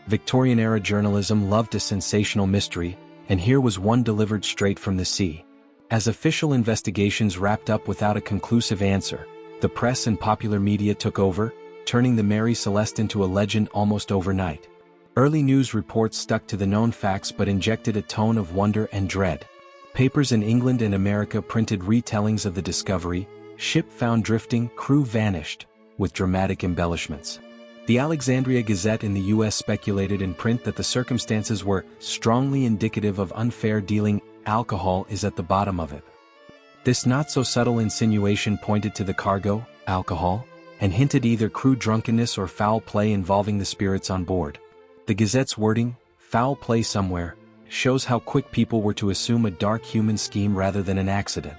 Victorian-era journalism loved a sensational mystery, and here was one delivered straight from the sea. As official investigations wrapped up without a conclusive answer, the press and popular media took over, turning the Mary Celeste into a legend almost overnight. Early news reports stuck to the known facts but injected a tone of wonder and dread. Papers in England and America printed retellings of the discovery, ship found drifting, crew vanished, with dramatic embellishments. The Alexandria Gazette in the US speculated in print that the circumstances were strongly indicative of unfair dealing. Alcohol is at the bottom of it. This not-so-subtle insinuation pointed to the cargo, alcohol, and hinted either crew drunkenness or foul play involving the spirits on board. The Gazette's wording, "foul play somewhere," shows how quick people were to assume a dark human scheme rather than an accident.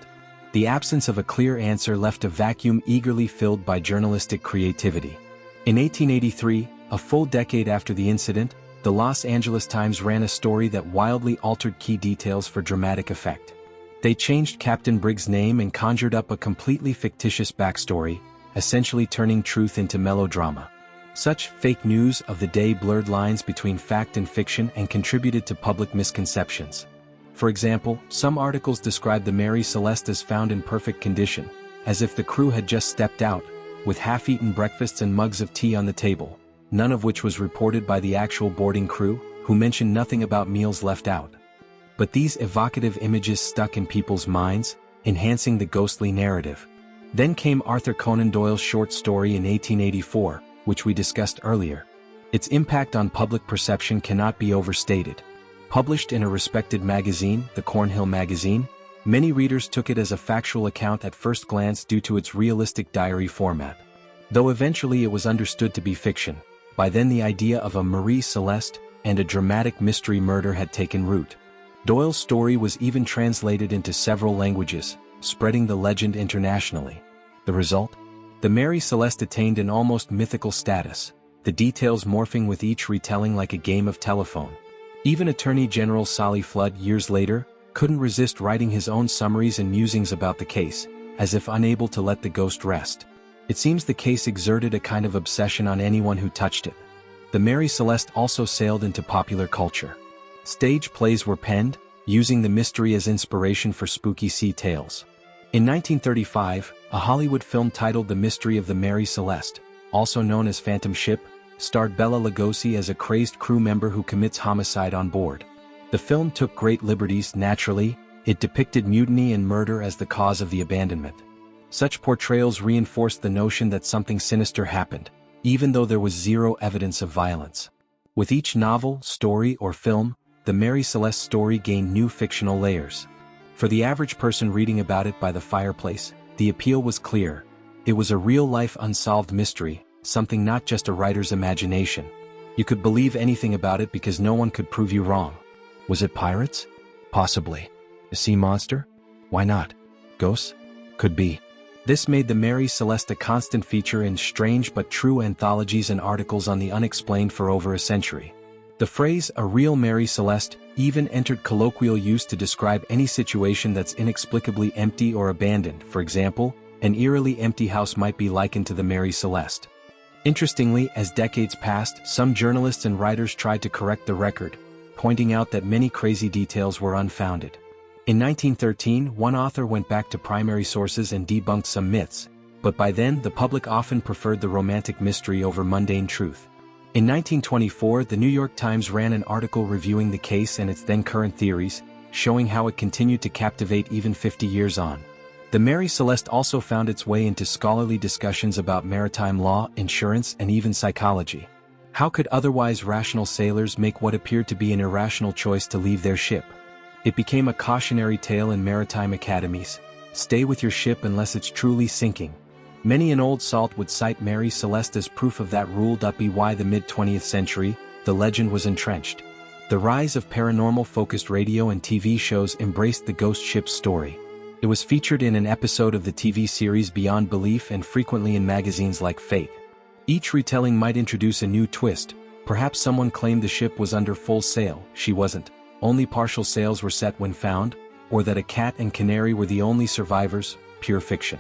The absence of a clear answer left a vacuum eagerly filled by journalistic creativity. In 1883, a full decade after the incident, the Los Angeles Times ran a story that wildly altered key details for dramatic effect. They changed Captain Briggs' name and conjured up a completely fictitious backstory, essentially turning truth into melodrama. Such fake news of the day blurred lines between fact and fiction and contributed to public misconceptions. For example, some articles described the Mary Celeste as found in perfect condition, as if the crew had just stepped out, with half-eaten breakfasts and mugs of tea on the table, none of which was reported by the actual boarding crew, who mentioned nothing about meals left out. But these evocative images stuck in people's minds, enhancing the ghostly narrative. Then came Arthur Conan Doyle's short story in 1884, which we discussed earlier. Its impact on public perception cannot be overstated. Published in a respected magazine, the Cornhill Magazine, many readers took it as a factual account at first glance due to its realistic diary format. Though eventually it was understood to be fiction, by then the idea of a Marie Celeste and a dramatic mystery murder had taken root. Doyle's story was even translated into several languages, spreading the legend internationally. The result? The Mary Celeste attained an almost mythical status, the details morphing with each retelling like a game of telephone. Even Attorney General Solly Flood years later couldn't resist writing his own summaries and musings about the case, as if unable to let the ghost rest. It seems the case exerted a kind of obsession on anyone who touched it. The Mary Celeste also sailed into popular culture. Stage plays were penned, using the mystery as inspiration for spooky sea tales. In 1935, a Hollywood film titled The Mystery of the Mary Celeste, also known as Phantom Ship, starred Bela Lugosi as a crazed crew member who commits homicide on board. The film took great liberties. Naturally, it depicted mutiny and murder as the cause of the abandonment. Such portrayals reinforced the notion that something sinister happened, even though there was zero evidence of violence. With each novel, story, or film, the Mary Celeste story gained new fictional layers. For the average person reading about it by the fireplace, the appeal was clear. It was a real-life unsolved mystery, something not just a writer's imagination. You could believe anything about it because no one could prove you wrong. Was it pirates? Possibly. A sea monster? Why not? Ghosts? Could be. This made the Mary Celeste a constant feature in strange but true anthologies and articles on the unexplained for over a century. The phrase, "a real Mary Celeste," even entered colloquial use to describe any situation that's inexplicably empty or abandoned. For example, an eerily empty house might be likened to the Mary Celeste. Interestingly, as decades passed, some journalists and writers tried to correct the record, pointing out that many crazy details were unfounded. In 1913, one author went back to primary sources and debunked some myths, but by then the public often preferred the romantic mystery over mundane truth. In 1924, the New York Times ran an article reviewing the case and its then-current theories, showing how it continued to captivate even 50 years on. The Mary Celeste also found its way into scholarly discussions about maritime law, insurance, and even psychology. How could otherwise rational sailors make what appeared to be an irrational choice to leave their ship? It became a cautionary tale in maritime academies. Stay with your ship unless it's truly sinking. Many an old salt would cite Mary Celeste as proof of that rule. By the mid-20th century, the legend was entrenched. The rise of paranormal-focused radio and TV shows embraced the ghost ship story. It was featured in an episode of the TV series Beyond Belief and frequently in magazines like Fate. Each retelling might introduce a new twist. Perhaps someone claimed the ship was under full sail, she wasn't, only partial sails were set when found, or that a cat and canary were the only survivors, pure fiction.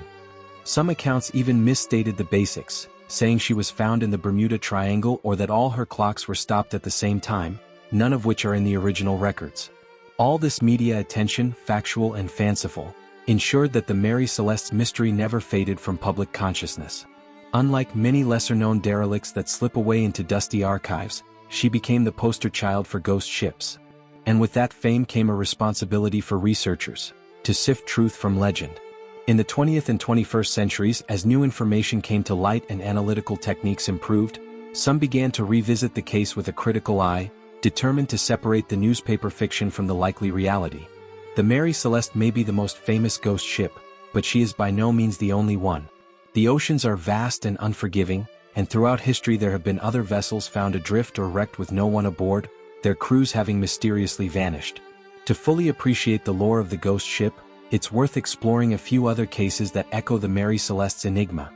Some accounts even misstated the basics, saying she was found in the Bermuda Triangle or that all her clocks were stopped at the same time, none of which are in the original records. All this media attention, factual and fanciful, ensured that the Mary Celeste's mystery never faded from public consciousness. Unlike many lesser-known derelicts that slip away into dusty archives, she became the poster child for ghost ships. And with that fame came a responsibility for researchers, to sift truth from legend. In the 20th and 21st centuries, as new information came to light and analytical techniques improved, some began to revisit the case with a critical eye, determined to separate the newspaper fiction from the likely reality. The Mary Celeste may be the most famous ghost ship, but she is by no means the only one. The oceans are vast and unforgiving, and throughout history there have been other vessels found adrift or wrecked with no one aboard, their crews having mysteriously vanished. To fully appreciate the lore of the ghost ship, it's worth exploring a few other cases that echo the Mary Celeste's enigma.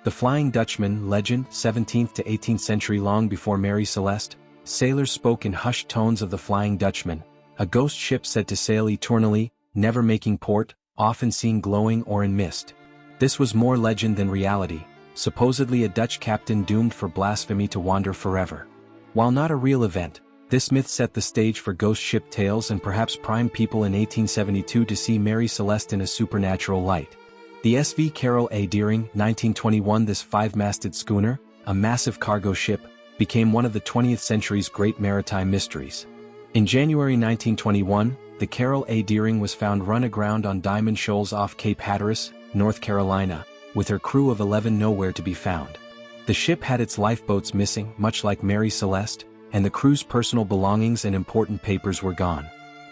The Flying Dutchman legend, 17th to 18th century. Long before Mary Celeste, sailors spoke in hushed tones of the Flying Dutchman, a ghost ship said to sail eternally, never making port, often seen glowing or in mist. This was more legend than reality, supposedly a Dutch captain doomed for blasphemy to wander forever. While not a real event, this myth set the stage for ghost ship tales and perhaps primed people in 1872 to see Mary Celeste in a supernatural light. The S.V. Carroll A. Deering, 1921. This five-masted schooner, a massive cargo ship, became one of the 20th century's great maritime mysteries. In January 1921, the Carroll A. Deering was found run aground on Diamond Shoals off Cape Hatteras, North Carolina, with her crew of 11 nowhere to be found. The ship had its lifeboats missing, much like Mary Celeste, and the crew's personal belongings and important papers were gone.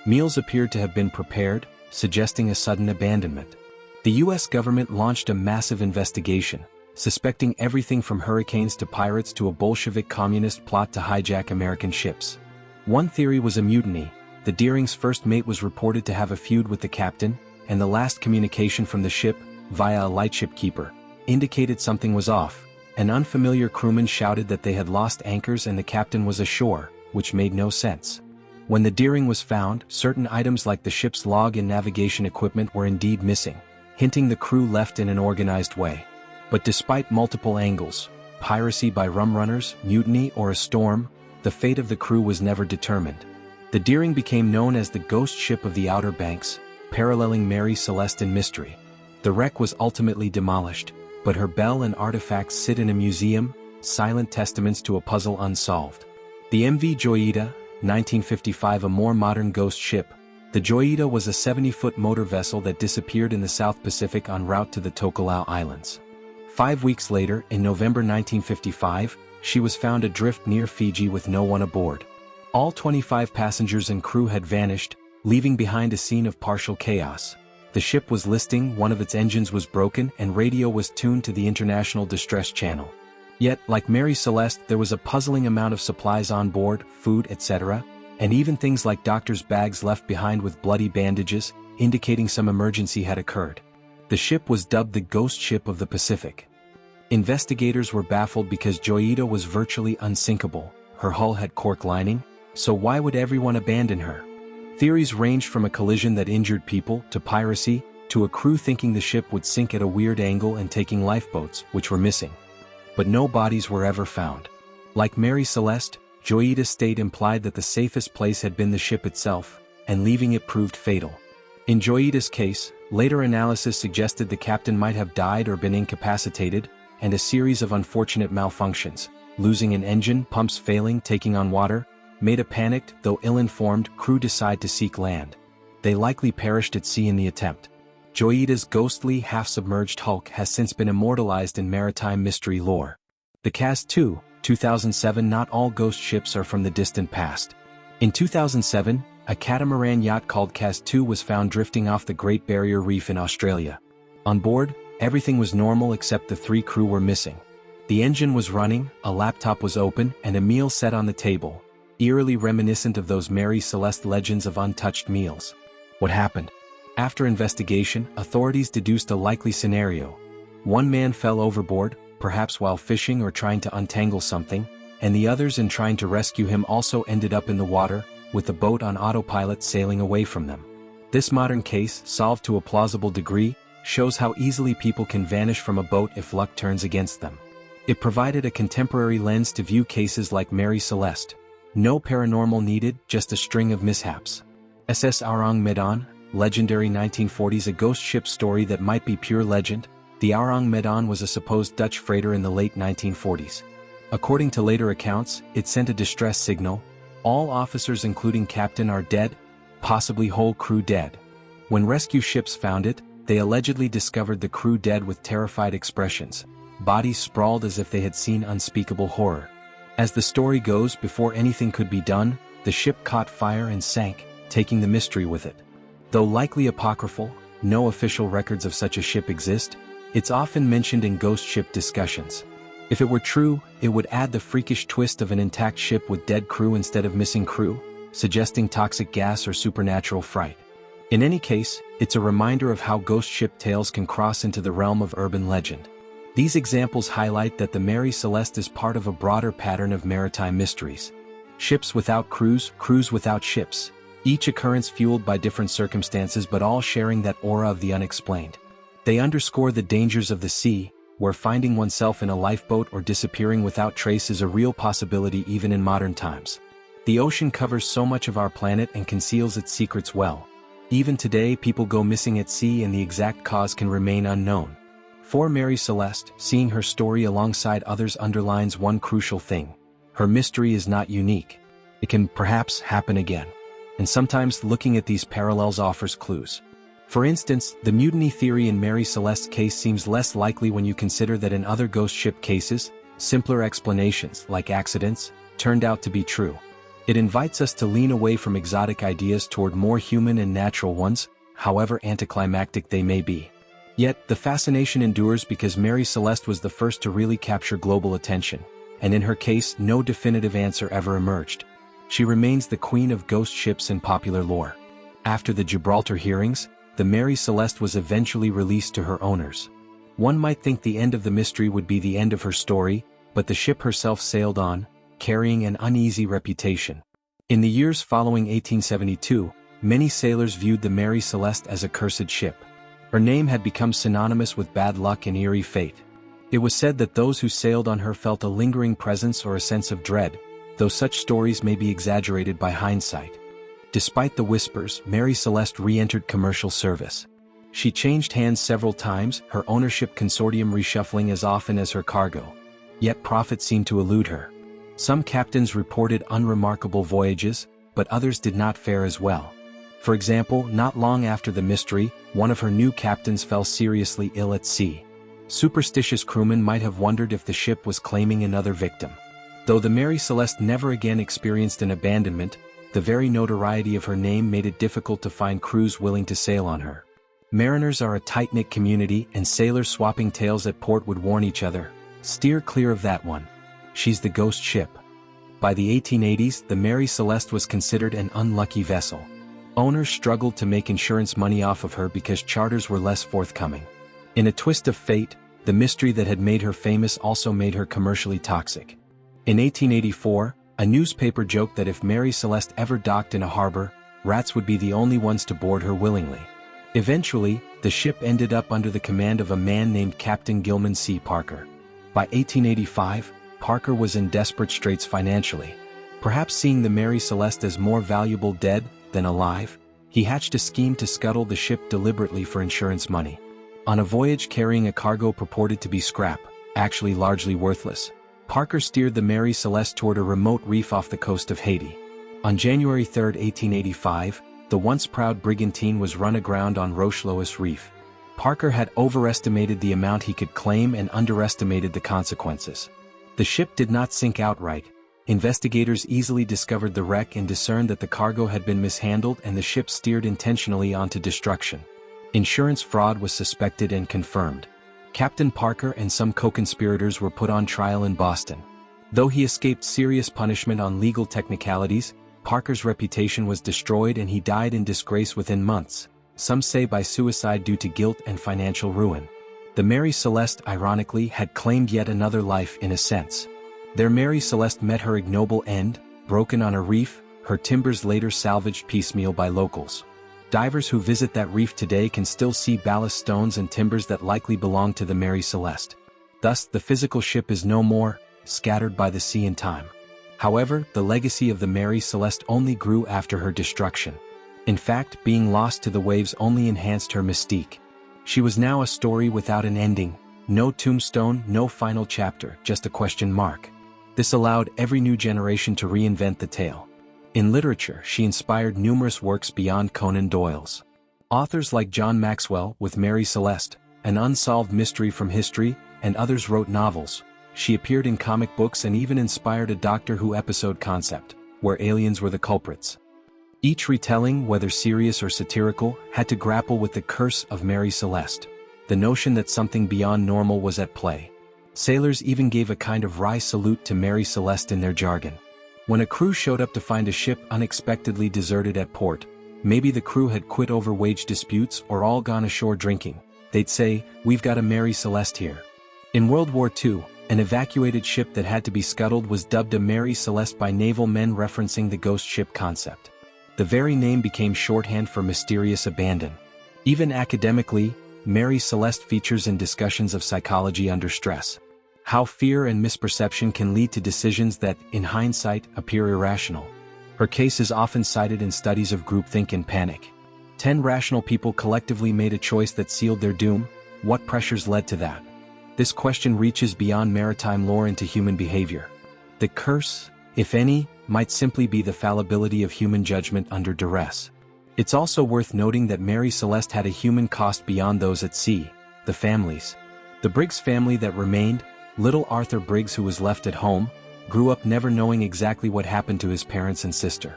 Meals appeared to have been prepared, suggesting a sudden abandonment. The U.S. government launched a massive investigation, suspecting everything from hurricanes to pirates to a Bolshevik communist plot to hijack American ships. One theory was a mutiny. The Deering's first mate was reported to have a feud with the captain, and the last communication from the ship, via a lightship keeper, indicated something was off. An unfamiliar crewman shouted that they had lost anchors and the captain was ashore, which made no sense. When the Deering was found, certain items like the ship's log and navigation equipment were indeed missing, hinting the crew left in an organized way. But despite multiple angles, piracy by rum runners, mutiny, or a storm, the fate of the crew was never determined. The Deering became known as the ghost ship of the Outer Banks, paralleling Mary Celeste in mystery. The wreck was ultimately demolished, but her bell and artifacts sit in a museum, silent testaments to a puzzle unsolved. The MV Joyita, 1955. A more modern ghost ship, the Joyita was a 70-foot motor vessel that disappeared in the South Pacific en route to the Tokelau Islands. 5 weeks later, in November 1955, she was found adrift near Fiji with no one aboard. All 25 passengers and crew had vanished, leaving behind a scene of partial chaos. The ship was listing, one of its engines was broken, and radio was tuned to the International Distress Channel. Yet, like Mary Celeste, there was a puzzling amount of supplies on board, food, etc., and even things like doctors' bags left behind with bloody bandages, indicating some emergency had occurred. The ship was dubbed the Ghost Ship of the Pacific. Investigators were baffled because Joyita was virtually unsinkable, her hull had cork lining, so why would everyone abandon her? Theories ranged from a collision that injured people, to piracy, to a crew thinking the ship would sink at a weird angle and taking lifeboats, which were missing. But no bodies were ever found. Like Mary Celeste, Joyita's state implied that the safest place had been the ship itself, and leaving it proved fatal. In Joyita's case, later analysis suggested the captain might have died or been incapacitated, and a series of unfortunate malfunctions, losing an engine, pumps failing, taking on water, made a panicked, though ill-informed, crew decide to seek land. They likely perished at sea in the attempt. Joyita's ghostly, half-submerged hulk has since been immortalized in maritime mystery lore. The CAS-2, 2007. Not all ghost ships are from the distant past. In 2007, a catamaran yacht called CAS-2 was found drifting off the Great Barrier Reef in Australia. On board, everything was normal except the 3 crew were missing. The engine was running, a laptop was open, and a meal set on the table. eerily reminiscent of those Mary Celeste legends of untouched meals. What happened? After investigation, authorities deduced a likely scenario. One man fell overboard, perhaps while fishing or trying to untangle something, and the others in trying to rescue him also ended up in the water, with the boat on autopilot sailing away from them. This modern case, solved to a plausible degree, shows how easily people can vanish from a boat if luck turns against them. It provided a contemporary lens to view cases like Mary Celeste. No paranormal needed, just a string of mishaps. SS Aurang Medan, legendary 1940s, a ghost ship story that might be pure legend. The Aurang Medan was a supposed Dutch freighter in the late 1940s. According to later accounts, it sent a distress signal. All officers including captain are dead, possibly whole crew dead. When rescue ships found it, they allegedly discovered the crew dead with terrified expressions, bodies sprawled as if they had seen unspeakable horror. As the story goes, before anything could be done, the ship caught fire and sank, taking the mystery with it. Though likely apocryphal, no official records of such a ship exist, it's often mentioned in ghost ship discussions. If it were true, it would add the freakish twist of an intact ship with dead crew instead of missing crew, suggesting toxic gas or supernatural fright. In any case, it's a reminder of how ghost ship tales can cross into the realm of urban legend. These examples highlight that the Mary Celeste is part of a broader pattern of maritime mysteries. Ships without crews, crews without ships. Each occurrence fueled by different circumstances but all sharing that aura of the unexplained. They underscore the dangers of the sea, where finding oneself in a lifeboat or disappearing without trace is a real possibility even in modern times. The ocean covers so much of our planet and conceals its secrets well. Even today, people go missing at sea and the exact cause can remain unknown. For Mary Celeste, seeing her story alongside others underlines one crucial thing. Her mystery is not unique. It can perhaps happen again. And sometimes looking at these parallels offers clues. For instance, the mutiny theory in Mary Celeste's case seems less likely when you consider that in other ghost ship cases, simpler explanations, like accidents, turned out to be true. It invites us to lean away from exotic ideas toward more human and natural ones, however anticlimactic they may be. Yet, the fascination endures because Mary Celeste was the first to really capture global attention, and in her case, no definitive answer ever emerged. She remains the queen of ghost ships in popular lore. After the Gibraltar hearings, the Mary Celeste was eventually released to her owners. One might think the end of the mystery would be the end of her story, but the ship herself sailed on, carrying an uneasy reputation. In the years following 1872, many sailors viewed the Mary Celeste as a cursed ship. Her name had become synonymous with bad luck and eerie fate. It was said that those who sailed on her felt a lingering presence or a sense of dread, though such stories may be exaggerated by hindsight. Despite the whispers, Mary Celeste re-entered commercial service. She changed hands several times, her ownership consortium reshuffling as often as her cargo. Yet profit seemed to elude her. Some captains reported unremarkable voyages, but others did not fare as well. For example, not long after the mystery, one of her new captains fell seriously ill at sea. Superstitious crewmen might have wondered if the ship was claiming another victim. Though the Mary Celeste never again experienced an abandonment, the very notoriety of her name made it difficult to find crews willing to sail on her. Mariners are a tight-knit community and sailors swapping tales at port would warn each other, "Steer clear of that one. She's the ghost ship." By the 1880s, the Mary Celeste was considered an unlucky vessel. Owners struggled to make insurance money off of her because charters were less forthcoming. In a twist of fate, the mystery that had made her famous also made her commercially toxic. In 1884, a newspaper joked that if Mary Celeste ever docked in a harbor, rats would be the only ones to board her willingly. Eventually, the ship ended up under the command of a man named Captain Gilman C. Parker. By 1885, Parker was in desperate straits financially. Perhaps seeing the Mary Celeste as more valuable dead than alive, he hatched a scheme to scuttle the ship deliberately for insurance money. On a voyage carrying a cargo purported to be scrap, actually largely worthless, Parker steered the Mary Celeste toward a remote reef off the coast of Haiti. On January 3, 1885, the once proud brigantine was run aground on Rochelois Reef. Parker had overestimated the amount he could claim and underestimated the consequences. The ship did not sink outright. Investigators easily discovered the wreck and discerned that the cargo had been mishandled and the ship steered intentionally onto destruction. Insurance fraud was suspected and confirmed. Captain Parker and some co-conspirators were put on trial in Boston. Though he escaped serious punishment on legal technicalities, Parker's reputation was destroyed and he died in disgrace within months, some say by suicide due to guilt and financial ruin. The Mary Celeste, ironically, had claimed yet another life in a sense. There Mary Celeste met her ignoble end, broken on a reef, her timbers later salvaged piecemeal by locals. Divers who visit that reef today can still see ballast stones and timbers that likely belonged to the Mary Celeste. Thus, the physical ship is no more, scattered by the sea in time. However, the legacy of the Mary Celeste only grew after her destruction. In fact, being lost to the waves only enhanced her mystique. She was now a story without an ending, no tombstone, no final chapter, just a question mark. This allowed every new generation to reinvent the tale. In literature, she inspired numerous works beyond Conan Doyle's. Authors like John Maxwell with Mary Celeste, an unsolved mystery from history, and others wrote novels. She appeared in comic books and even inspired a Doctor Who episode concept, where aliens were the culprits. Each retelling, whether serious or satirical, had to grapple with the curse of Mary Celeste, the notion that something beyond normal was at play. Sailors even gave a kind of wry salute to Mary Celeste in their jargon. When a crew showed up to find a ship unexpectedly deserted at port, maybe the crew had quit over wage disputes or all gone ashore drinking, they'd say, "We've got a Mary Celeste here." In World War II, an evacuated ship that had to be scuttled was dubbed a Mary Celeste by naval men, referencing the ghost ship concept. The very name became shorthand for mysterious abandon. Even academically, Mary Celeste features in discussions of psychology under stress. How fear and misperception can lead to decisions that, in hindsight, appear irrational. Her case is often cited in studies of groupthink and panic. 10 rational people collectively made a choice that sealed their doom. What pressures led to that? This question reaches beyond maritime lore into human behavior. The curse, if any, might simply be the fallibility of human judgment under duress. It's also worth noting that Mary Celeste had a human cost beyond those at sea, the families. The Briggs family that remained, little Arthur Briggs, who was left at home, grew up never knowing exactly what happened to his parents and sister.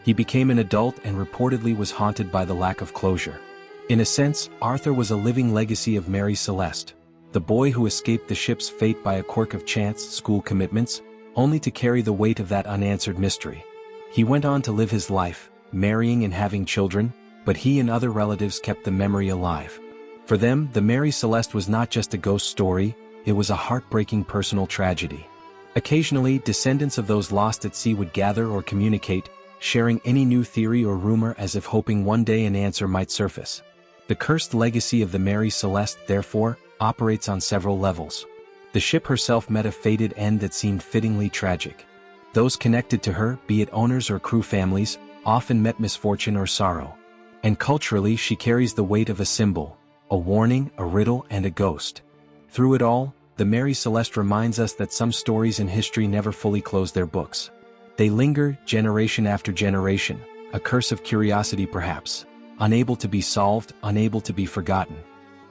He became an adult and reportedly was haunted by the lack of closure. In a sense, Arthur was a living legacy of Mary Celeste, the boy who escaped the ship's fate by a quirk of chance, school commitments, only to carry the weight of that unanswered mystery. He went on to live his life, marrying and having children, but he and other relatives kept the memory alive. For them, the Mary Celeste was not just a ghost story, it was a heartbreaking personal tragedy. Occasionally, descendants of those lost at sea would gather or communicate, sharing any new theory or rumor as if hoping one day an answer might surface. The cursed legacy of the Mary Celeste, therefore, operates on several levels. The ship herself met a fated end that seemed fittingly tragic. Those connected to her, be it owners or crew families, often met misfortune or sorrow. And culturally, she carries the weight of a symbol, a warning, a riddle, and a ghost. Through it all, the Mary Celeste reminds us that some stories in history never fully close their books. They linger, generation after generation, a curse of curiosity perhaps, unable to be solved, unable to be forgotten.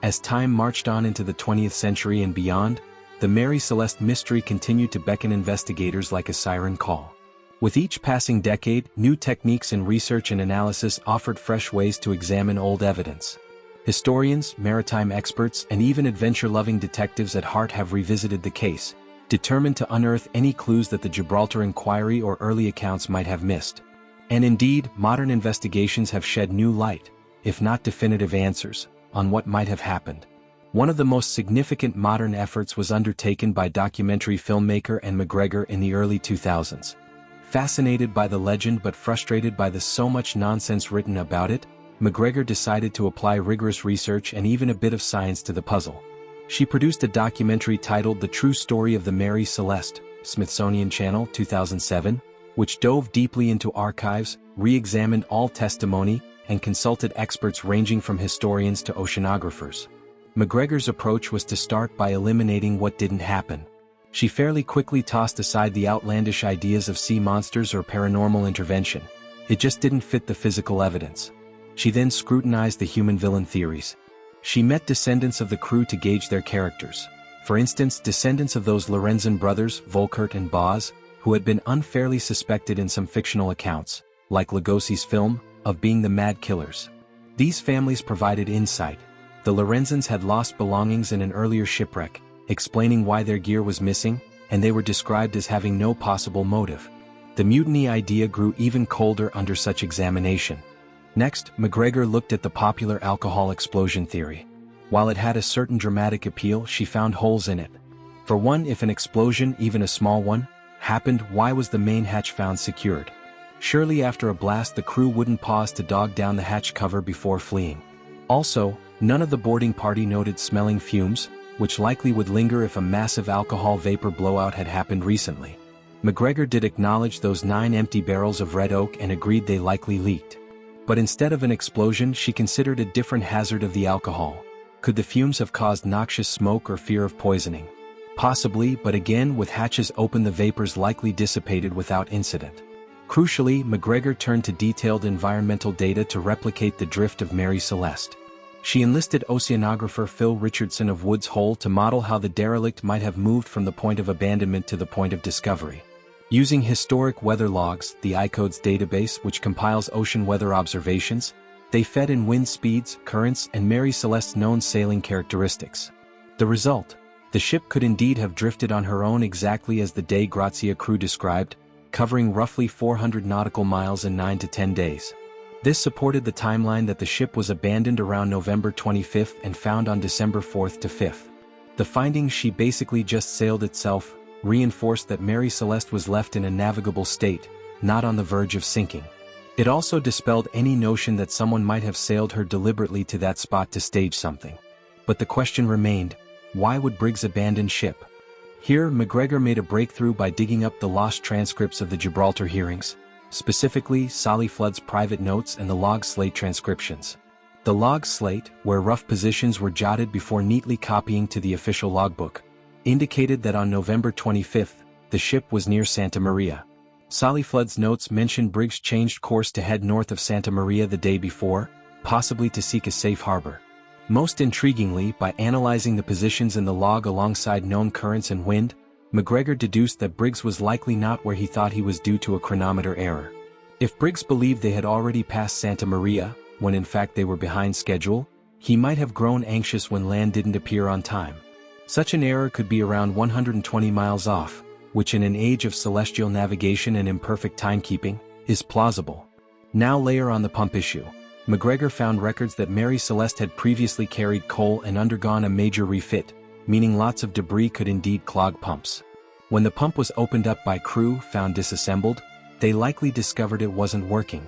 As time marched on into the 20th century and beyond, the Mary Celeste mystery continued to beckon investigators like a siren call. With each passing decade, new techniques in research and analysis offered fresh ways to examine old evidence. Historians, maritime experts, and even adventure-loving detectives at heart have revisited the case, determined to unearth any clues that the Gibraltar Inquiry or early accounts might have missed. And indeed, modern investigations have shed new light, if not definitive answers, on what might have happened. One of the most significant modern efforts was undertaken by documentary filmmaker Ewan McGregor in the early 2000s. Fascinated by the legend but frustrated by the so much nonsense written about it, McGregor decided to apply rigorous research and even a bit of science to the puzzle. She produced a documentary titled The True Story of the Mary Celeste, Smithsonian Channel, 2007, which dove deeply into archives, re-examined all testimony, and consulted experts ranging from historians to oceanographers. McGregor's approach was to start by eliminating what didn't happen. She fairly quickly tossed aside the outlandish ideas of sea monsters or paranormal intervention. It just didn't fit the physical evidence. She then scrutinized the human villain theories. She met descendants of the crew to gauge their characters. For instance, descendants of those Lorenzen brothers, Volkert and Boz, who had been unfairly suspected in some fictional accounts, like Lugosi's film, of being the mad killers. These families provided insight. The Lorenzens had lost belongings in an earlier shipwreck, explaining why their gear was missing, and they were described as having no possible motive. The mutiny idea grew even colder under such examination. Next, McGregor looked at the popular alcohol explosion theory. While it had a certain dramatic appeal, she found holes in it. For one, if an explosion, even a small one, happened, why was the main hatch found secured? Surely after a blast the crew wouldn't pause to dog down the hatch cover before fleeing. Also, none of the boarding party noted smelling fumes, which likely would linger if a massive alcohol vapor blowout had happened recently. McGregor did acknowledge those 9 empty barrels of red oak and agreed they likely leaked. But instead of an explosion, she considered a different hazard of the alcohol. Could the fumes have caused noxious smoke or fear of poisoning? Possibly, but again, with hatches open the vapors likely dissipated without incident. Crucially, McGregor turned to detailed environmental data to replicate the drift of Mary Celeste. She enlisted oceanographer Phil Richardson of Woods Hole to model how the derelict might have moved from the point of abandonment to the point of discovery. Using historic weather logs, the iCodes database which compiles ocean weather observations, they fed in wind speeds, currents, and Mary Celeste's known sailing characteristics. The result? The ship could indeed have drifted on her own exactly as the Dei Grazia crew described, covering roughly 400 nautical miles in 9 to 10 days. This supported the timeline that the ship was abandoned around November 25 and found on December 4 to 5. The findings she basically just sailed itself reinforced that Mary Celeste was left in a navigable state, not on the verge of sinking. It also dispelled any notion that someone might have sailed her deliberately to that spot to stage something. But the question remained, why would Briggs abandon ship? Here, McGregor made a breakthrough by digging up the lost transcripts of the Gibraltar hearings, specifically Sally Flood's private notes and the log slate transcriptions. The log slate, where rough positions were jotted before neatly copying to the official logbook, indicated that on November 25, the ship was near Santa Maria. Sally Flood's notes mentioned Briggs changed course to head north of Santa Maria the day before, possibly to seek a safe harbor. Most intriguingly, by analyzing the positions in the log alongside known currents and wind, McGregor deduced that Briggs was likely not where he thought he was due to a chronometer error. If Briggs believed they had already passed Santa Maria, when in fact they were behind schedule, he might have grown anxious when land didn't appear on time. Such an error could be around 120 miles off, which in an age of celestial navigation and imperfect timekeeping, is plausible. Now layer on the pump issue. McGregor found records that Mary Celeste had previously carried coal and undergone a major refit, meaning lots of debris could indeed clog pumps. When the pump was opened up by crew found disassembled, they likely discovered it wasn't working.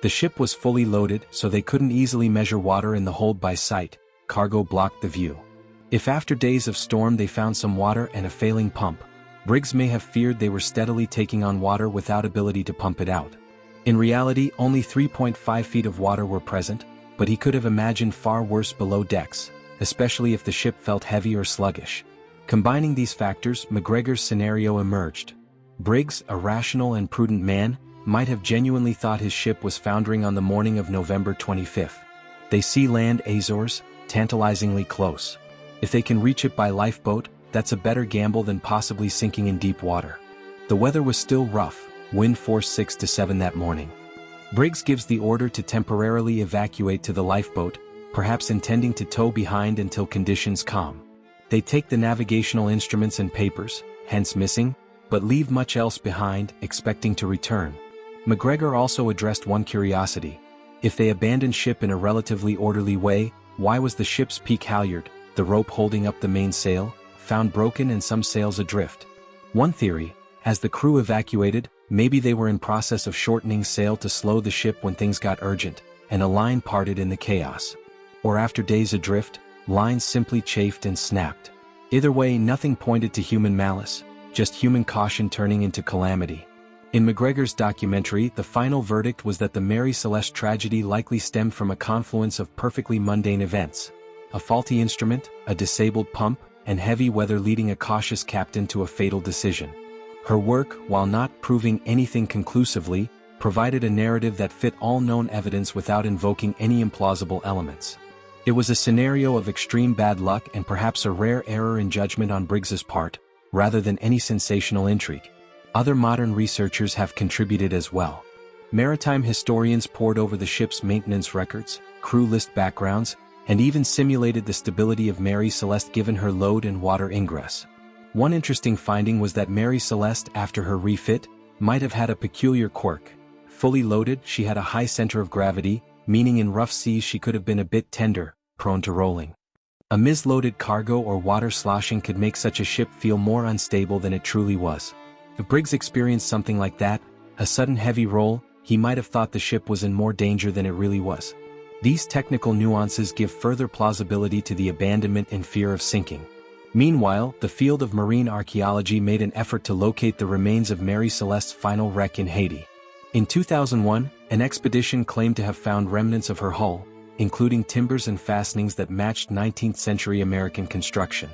The ship was fully loaded, so they couldn't easily measure water in the hold by sight. Cargo blocked the view. If after days of storm they found some water and a failing pump, Briggs may have feared they were steadily taking on water without ability to pump it out. In reality, only 3.5 feet of water were present, but he could have imagined far worse below decks, especially if the ship felt heavy or sluggish. Combining these factors, McGregor's scenario emerged. Briggs, a rational and prudent man, might have genuinely thought his ship was foundering on the morning of November 25. They see land Azores, tantalizingly close. If they can reach it by lifeboat, that's a better gamble than possibly sinking in deep water. The weather was still rough, wind force 6 to 7 that morning. Briggs gives the order to temporarily evacuate to the lifeboat, perhaps intending to tow behind until conditions calm. They take the navigational instruments and papers, hence missing, but leave much else behind, expecting to return. McGregor also addressed one curiosity. If they abandoned ship in a relatively orderly way, why was the ship's peak halyard, the rope holding up the mainsail, found broken and some sails adrift? One theory, as the crew evacuated, maybe they were in process of shortening sail to slow the ship when things got urgent, and a line parted in the chaos. Or after days adrift, lines simply chafed and snapped. Either way, nothing pointed to human malice, just human caution turning into calamity. In McGregor's documentary, the final verdict was that the Mary Celeste tragedy likely stemmed from a confluence of perfectly mundane events. A faulty instrument, a disabled pump, and heavy weather leading a cautious captain to a fatal decision. Her work, while not proving anything conclusively, provided a narrative that fit all known evidence without invoking any implausible elements. It was a scenario of extreme bad luck and perhaps a rare error in judgment on Briggs's part, rather than any sensational intrigue. Other modern researchers have contributed as well. Maritime historians pored over the ship's maintenance records, crew list backgrounds, and even simulated the stability of Mary Celeste given her load and water ingress. One interesting finding was that Mary Celeste, after her refit, might have had a peculiar quirk. Fully loaded, she had a high center of gravity, meaning in rough seas she could have been a bit tender, prone to rolling. A misloaded cargo or water sloshing could make such a ship feel more unstable than it truly was. If Briggs experienced something like that, a sudden heavy roll, he might have thought the ship was in more danger than it really was. These technical nuances give further plausibility to the abandonment and fear of sinking. Meanwhile, the field of marine archaeology made an effort to locate the remains of Mary Celeste's final wreck in Haiti. In 2001, an expedition claimed to have found remnants of her hull, including timbers and fastenings that matched 19th-century American construction.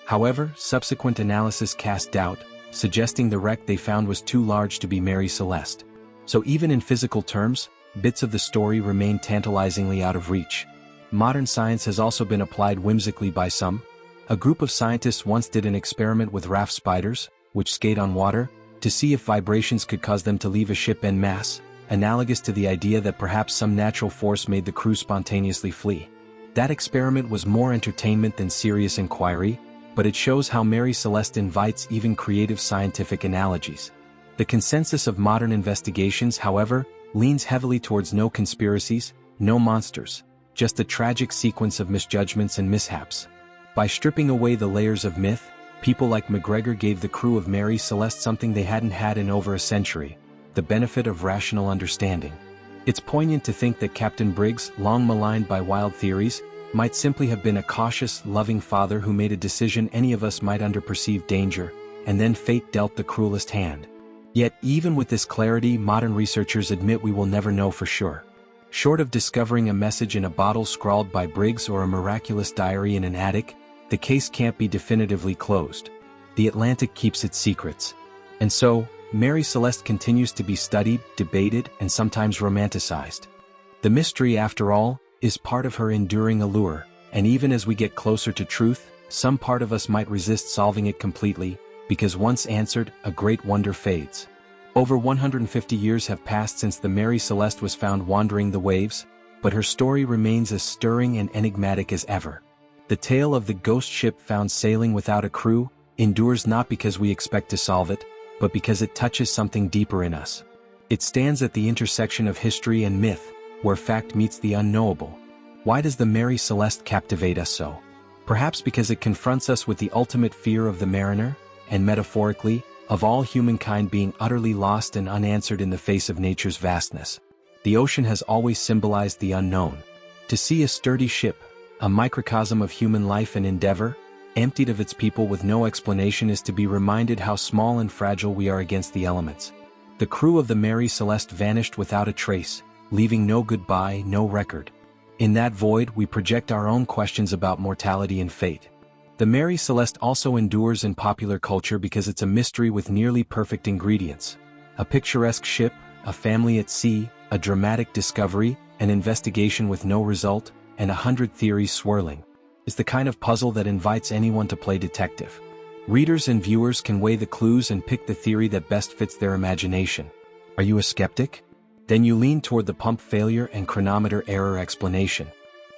However, subsequent analysis cast doubt, suggesting the wreck they found was too large to be Mary Celeste. So even in physical terms, bits of the story remain tantalizingly out of reach. Modern science has also been applied whimsically by some. A group of scientists once did an experiment with raft spiders, which skate on water, to see if vibrations could cause them to leave a ship en masse, analogous to the idea that perhaps some natural force made the crew spontaneously flee. That experiment was more entertainment than serious inquiry, but it shows how Mary Celeste invites even creative scientific analogies. The consensus of modern investigations, however, leans heavily towards no conspiracies, no monsters, just a tragic sequence of misjudgments and mishaps. By stripping away the layers of myth, people like McGregor gave the crew of Mary Celeste something they hadn't had in over a century: the benefit of rational understanding. It's poignant to think that Captain Briggs, long maligned by wild theories, might simply have been a cautious, loving father who made a decision any of us might under perceived danger, and then fate dealt the cruelest hand. Yet even with this clarity, modern researchers admit we will never know for sure. Short of discovering a message in a bottle scrawled by Briggs or a miraculous diary in an attic, the case can't be definitively closed. The Atlantic keeps its secrets. And so, Mary Celeste continues to be studied, debated, and sometimes romanticized. The mystery, after all, is part of her enduring allure, and even as we get closer to truth, some part of us might resist solving it completely, because once answered, a great wonder fades. Over 150 years have passed since the Mary Celeste was found wandering the waves, but her story remains as stirring and enigmatic as ever. The tale of the ghost ship found sailing without a crew endures not because we expect to solve it, but because it touches something deeper in us. It stands at the intersection of history and myth, where fact meets the unknowable. Why does the Mary Celeste captivate us so? Perhaps because it confronts us with the ultimate fear of the mariner, and metaphorically, of all humankind being utterly lost and unanswered in the face of nature's vastness. The ocean has always symbolized the unknown. To see a sturdy ship, a microcosm of human life and endeavor, emptied of its people with no explanation, is to be reminded how small and fragile we are against the elements. The crew of the Mary Celeste vanished without a trace, leaving no goodbye, no record. In that void, we project our own questions about mortality and fate. The Mary Celeste also endures in popular culture because it's a mystery with nearly perfect ingredients. A picturesque ship, a family at sea, a dramatic discovery, an investigation with no result, and 100 theories swirling. Is the kind of puzzle that invites anyone to play detective. Readers and viewers can weigh the clues and pick the theory that best fits their imagination. Are you a skeptic? Then you lean toward the pump failure and chronometer error explanation.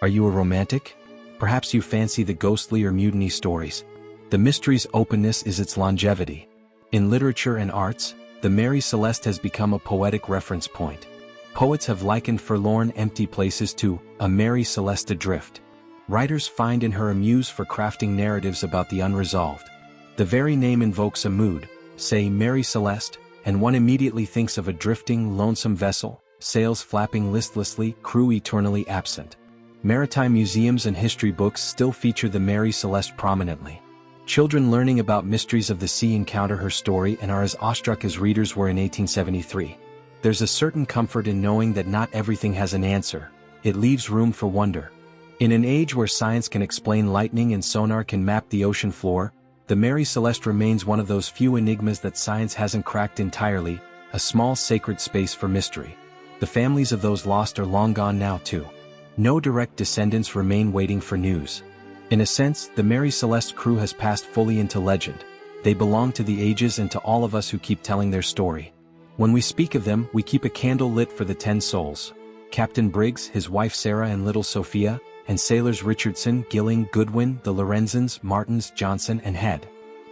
Are you a romantic? Perhaps you fancy the ghostly or mutiny stories. The mystery's openness is its longevity. In literature and arts, the Mary Celeste has become a poetic reference point. Poets have likened forlorn, empty places to a Mary Celeste adrift. Writers find in her a muse for crafting narratives about the unresolved. The very name invokes a mood, say Mary Celeste, and one immediately thinks of a drifting, lonesome vessel, sails flapping listlessly, crew eternally absent. Maritime museums and history books still feature the Mary Celeste prominently. Children learning about mysteries of the sea encounter her story and are as awestruck as readers were in 1873. There's a certain comfort in knowing that not everything has an answer. It leaves room for wonder. In an age where science can explain lightning and sonar can map the ocean floor, the Mary Celeste remains one of those few enigmas that science hasn't cracked entirely, a small sacred space for mystery. The families of those lost are long gone now too. No direct descendants remain waiting for news. In a sense, the Mary Celeste crew has passed fully into legend. They belong to the ages and to all of us who keep telling their story. When we speak of them, we keep a candle lit for the 10 souls: Captain Briggs, his wife Sarah and little Sophia, and sailors Richardson, Gilling, Goodwin, the Lorenzens, Martins, Johnson, and Head.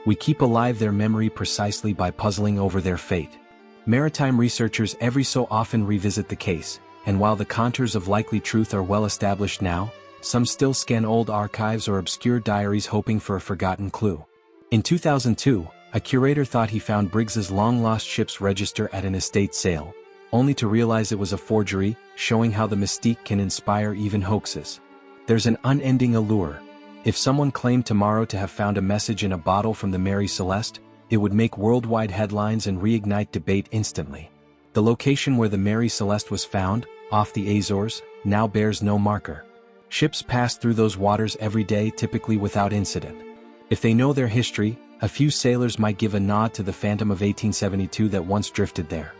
We keep alive their memory precisely by puzzling over their fate. Maritime researchers every so often revisit the case, and while the contours of likely truth are well established now, some still scan old archives or obscure diaries hoping for a forgotten clue. In 2002, a curator thought he found Briggs's long-lost ship's register at an estate sale, only to realize it was a forgery, showing how the mystique can inspire even hoaxes. There's an unending allure. If someone claimed tomorrow to have found a message in a bottle from the Mary Celeste, it would make worldwide headlines and reignite debate instantly. The location where the Mary Celeste was found, off the Azores, now bears no marker. Ships pass through those waters every day, typically without incident. If they know their history, a few sailors might give a nod to the Phantom of 1872 that once drifted there.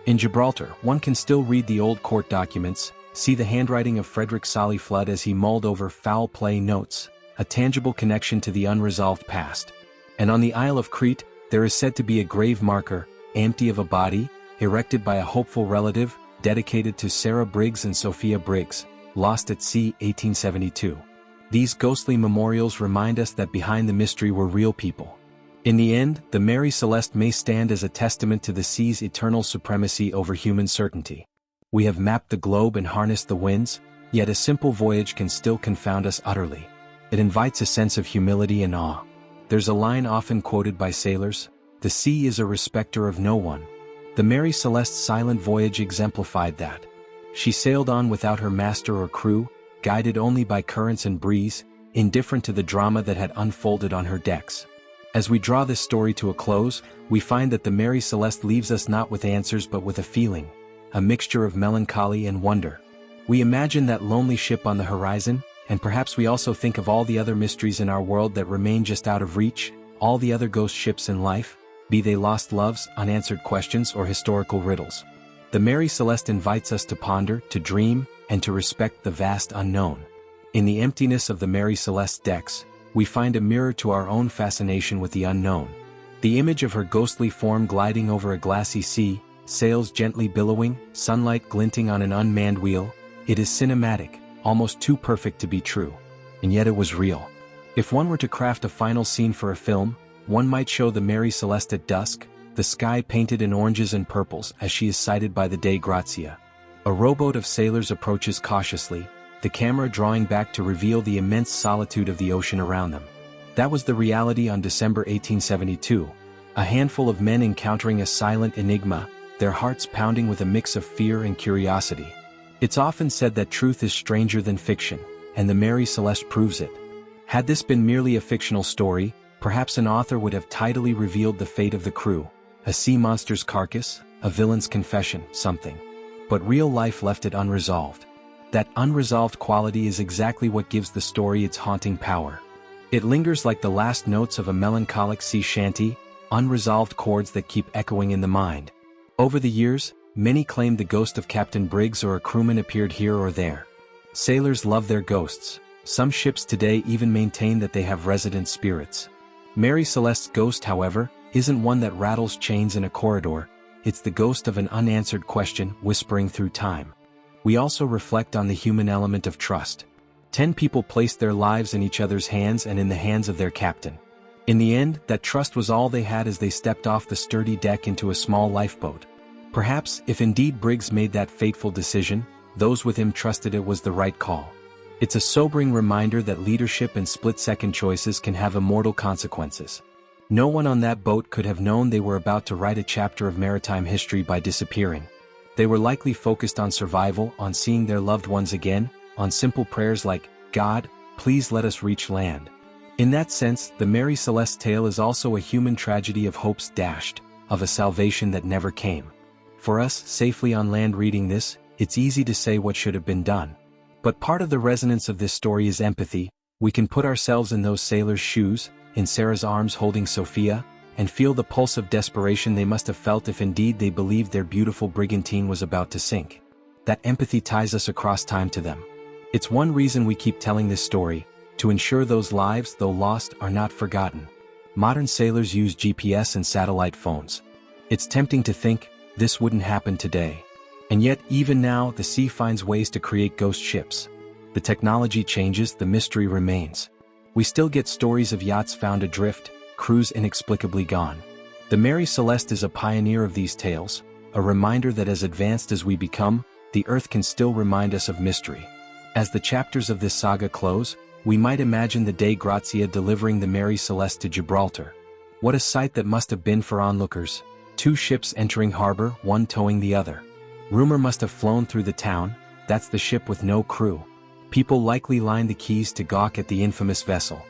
In Gibraltar, one can still read the old court documents, see the handwriting of Frederick Solly Flood as he mulled over foul play notes, a tangible connection to the unresolved past. And on the Isle of Crete, there is said to be a grave marker, empty of a body, erected by a hopeful relative, dedicated to Sarah Briggs and Sophia Briggs, lost at sea 1872. These ghostly memorials remind us that behind the mystery were real people. In the end, the Mary Celeste may stand as a testament to the sea's eternal supremacy over human certainty. We have mapped the globe and harnessed the winds, yet a simple voyage can still confound us utterly. It invites a sense of humility and awe. There's a line often quoted by sailors, "The sea is a respecter of no one." The Mary Celeste's silent voyage exemplified that. She sailed on without her master or crew, guided only by currents and breeze, indifferent to the drama that had unfolded on her decks. As we draw this story to a close, we find that the Mary Celeste leaves us not with answers but with a feeling, a mixture of melancholy and wonder. We imagine that lonely ship on the horizon, and perhaps we also think of all the other mysteries in our world that remain just out of reach, all the other ghost ships in life, be they lost loves, unanswered questions, or historical riddles. The Mary Celeste invites us to ponder, to dream, and to respect the vast unknown. In the emptiness of the Mary Celeste's decks, we find a mirror to our own fascination with the unknown. The image of her ghostly form gliding over a glassy sea, sails gently billowing, sunlight glinting on an unmanned wheel, it is cinematic, almost too perfect to be true. And yet it was real. If one were to craft a final scene for a film, one might show the Mary Celeste at dusk, the sky painted in oranges and purples as she is sighted by the Dei Grazia. A rowboat of sailors approaches cautiously, the camera drawing back to reveal the immense solitude of the ocean around them. That was the reality on December 1872, a handful of men encountering a silent enigma, their hearts pounding with a mix of fear and curiosity. It's often said that truth is stranger than fiction, and the Mary Celeste proves it. Had this been merely a fictional story, perhaps an author would have tidily revealed the fate of the crew, a sea monster's carcass, a villain's confession, something. But real life left it unresolved. That unresolved quality is exactly what gives the story its haunting power. It lingers like the last notes of a melancholic sea shanty, unresolved chords that keep echoing in the mind. Over the years, many claimed the ghost of Captain Briggs or a crewman appeared here or there. Sailors love their ghosts. Some ships today even maintain that they have resident spirits. Mary Celeste's ghost, however, isn't one that rattles chains in a corridor, it's the ghost of an unanswered question whispering through time. We also reflect on the human element of trust. 10 people placed their lives in each other's hands and in the hands of their captain. In the end, that trust was all they had as they stepped off the sturdy deck into a small lifeboat. Perhaps, if indeed Briggs made that fateful decision, those with him trusted it was the right call. It's a sobering reminder that leadership and split-second choices can have immortal consequences. No one on that boat could have known they were about to write a chapter of maritime history by disappearing. They were likely focused on survival, on seeing their loved ones again, on simple prayers like, "God, please let us reach land." In that sense, the Mary Celeste tale is also a human tragedy of hopes dashed, of a salvation that never came. For us, safely on land reading this, it's easy to say what should have been done. But part of the resonance of this story is empathy. We can put ourselves in those sailors' shoes, in Sarah's arms holding Sophia, and feel the pulse of desperation they must have felt if indeed they believed their beautiful brigantine was about to sink. That empathy ties us across time to them. It's one reason we keep telling this story, to ensure those lives, though lost, are not forgotten. Modern sailors use GPS and satellite phones. It's tempting to think, this wouldn't happen today. And yet, even now, the sea finds ways to create ghost ships. The technology changes, the mystery remains. We still get stories of yachts found adrift, crew's inexplicably gone. The Mary Celeste is a pioneer of these tales, a reminder that as advanced as we become, the Earth can still remind us of mystery. As the chapters of this saga close, we might imagine the Dei Gratia delivering the Mary Celeste to Gibraltar. What a sight that must have been for onlookers. 2 ships entering harbor, one towing the other. Rumor must have flown through the town, that's the ship with no crew. People likely lined the quays to gawk at the infamous vessel.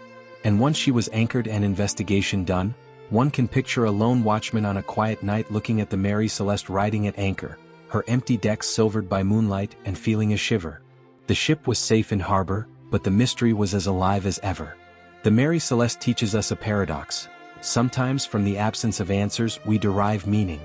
And once she was anchored and investigation done, one can picture a lone watchman on a quiet night looking at the Mary Celeste riding at anchor, her empty decks silvered by moonlight and feeling a shiver. The ship was safe in harbor, but the mystery was as alive as ever. The Mary Celeste teaches us a paradox. Sometimes from the absence of answers we derive meaning.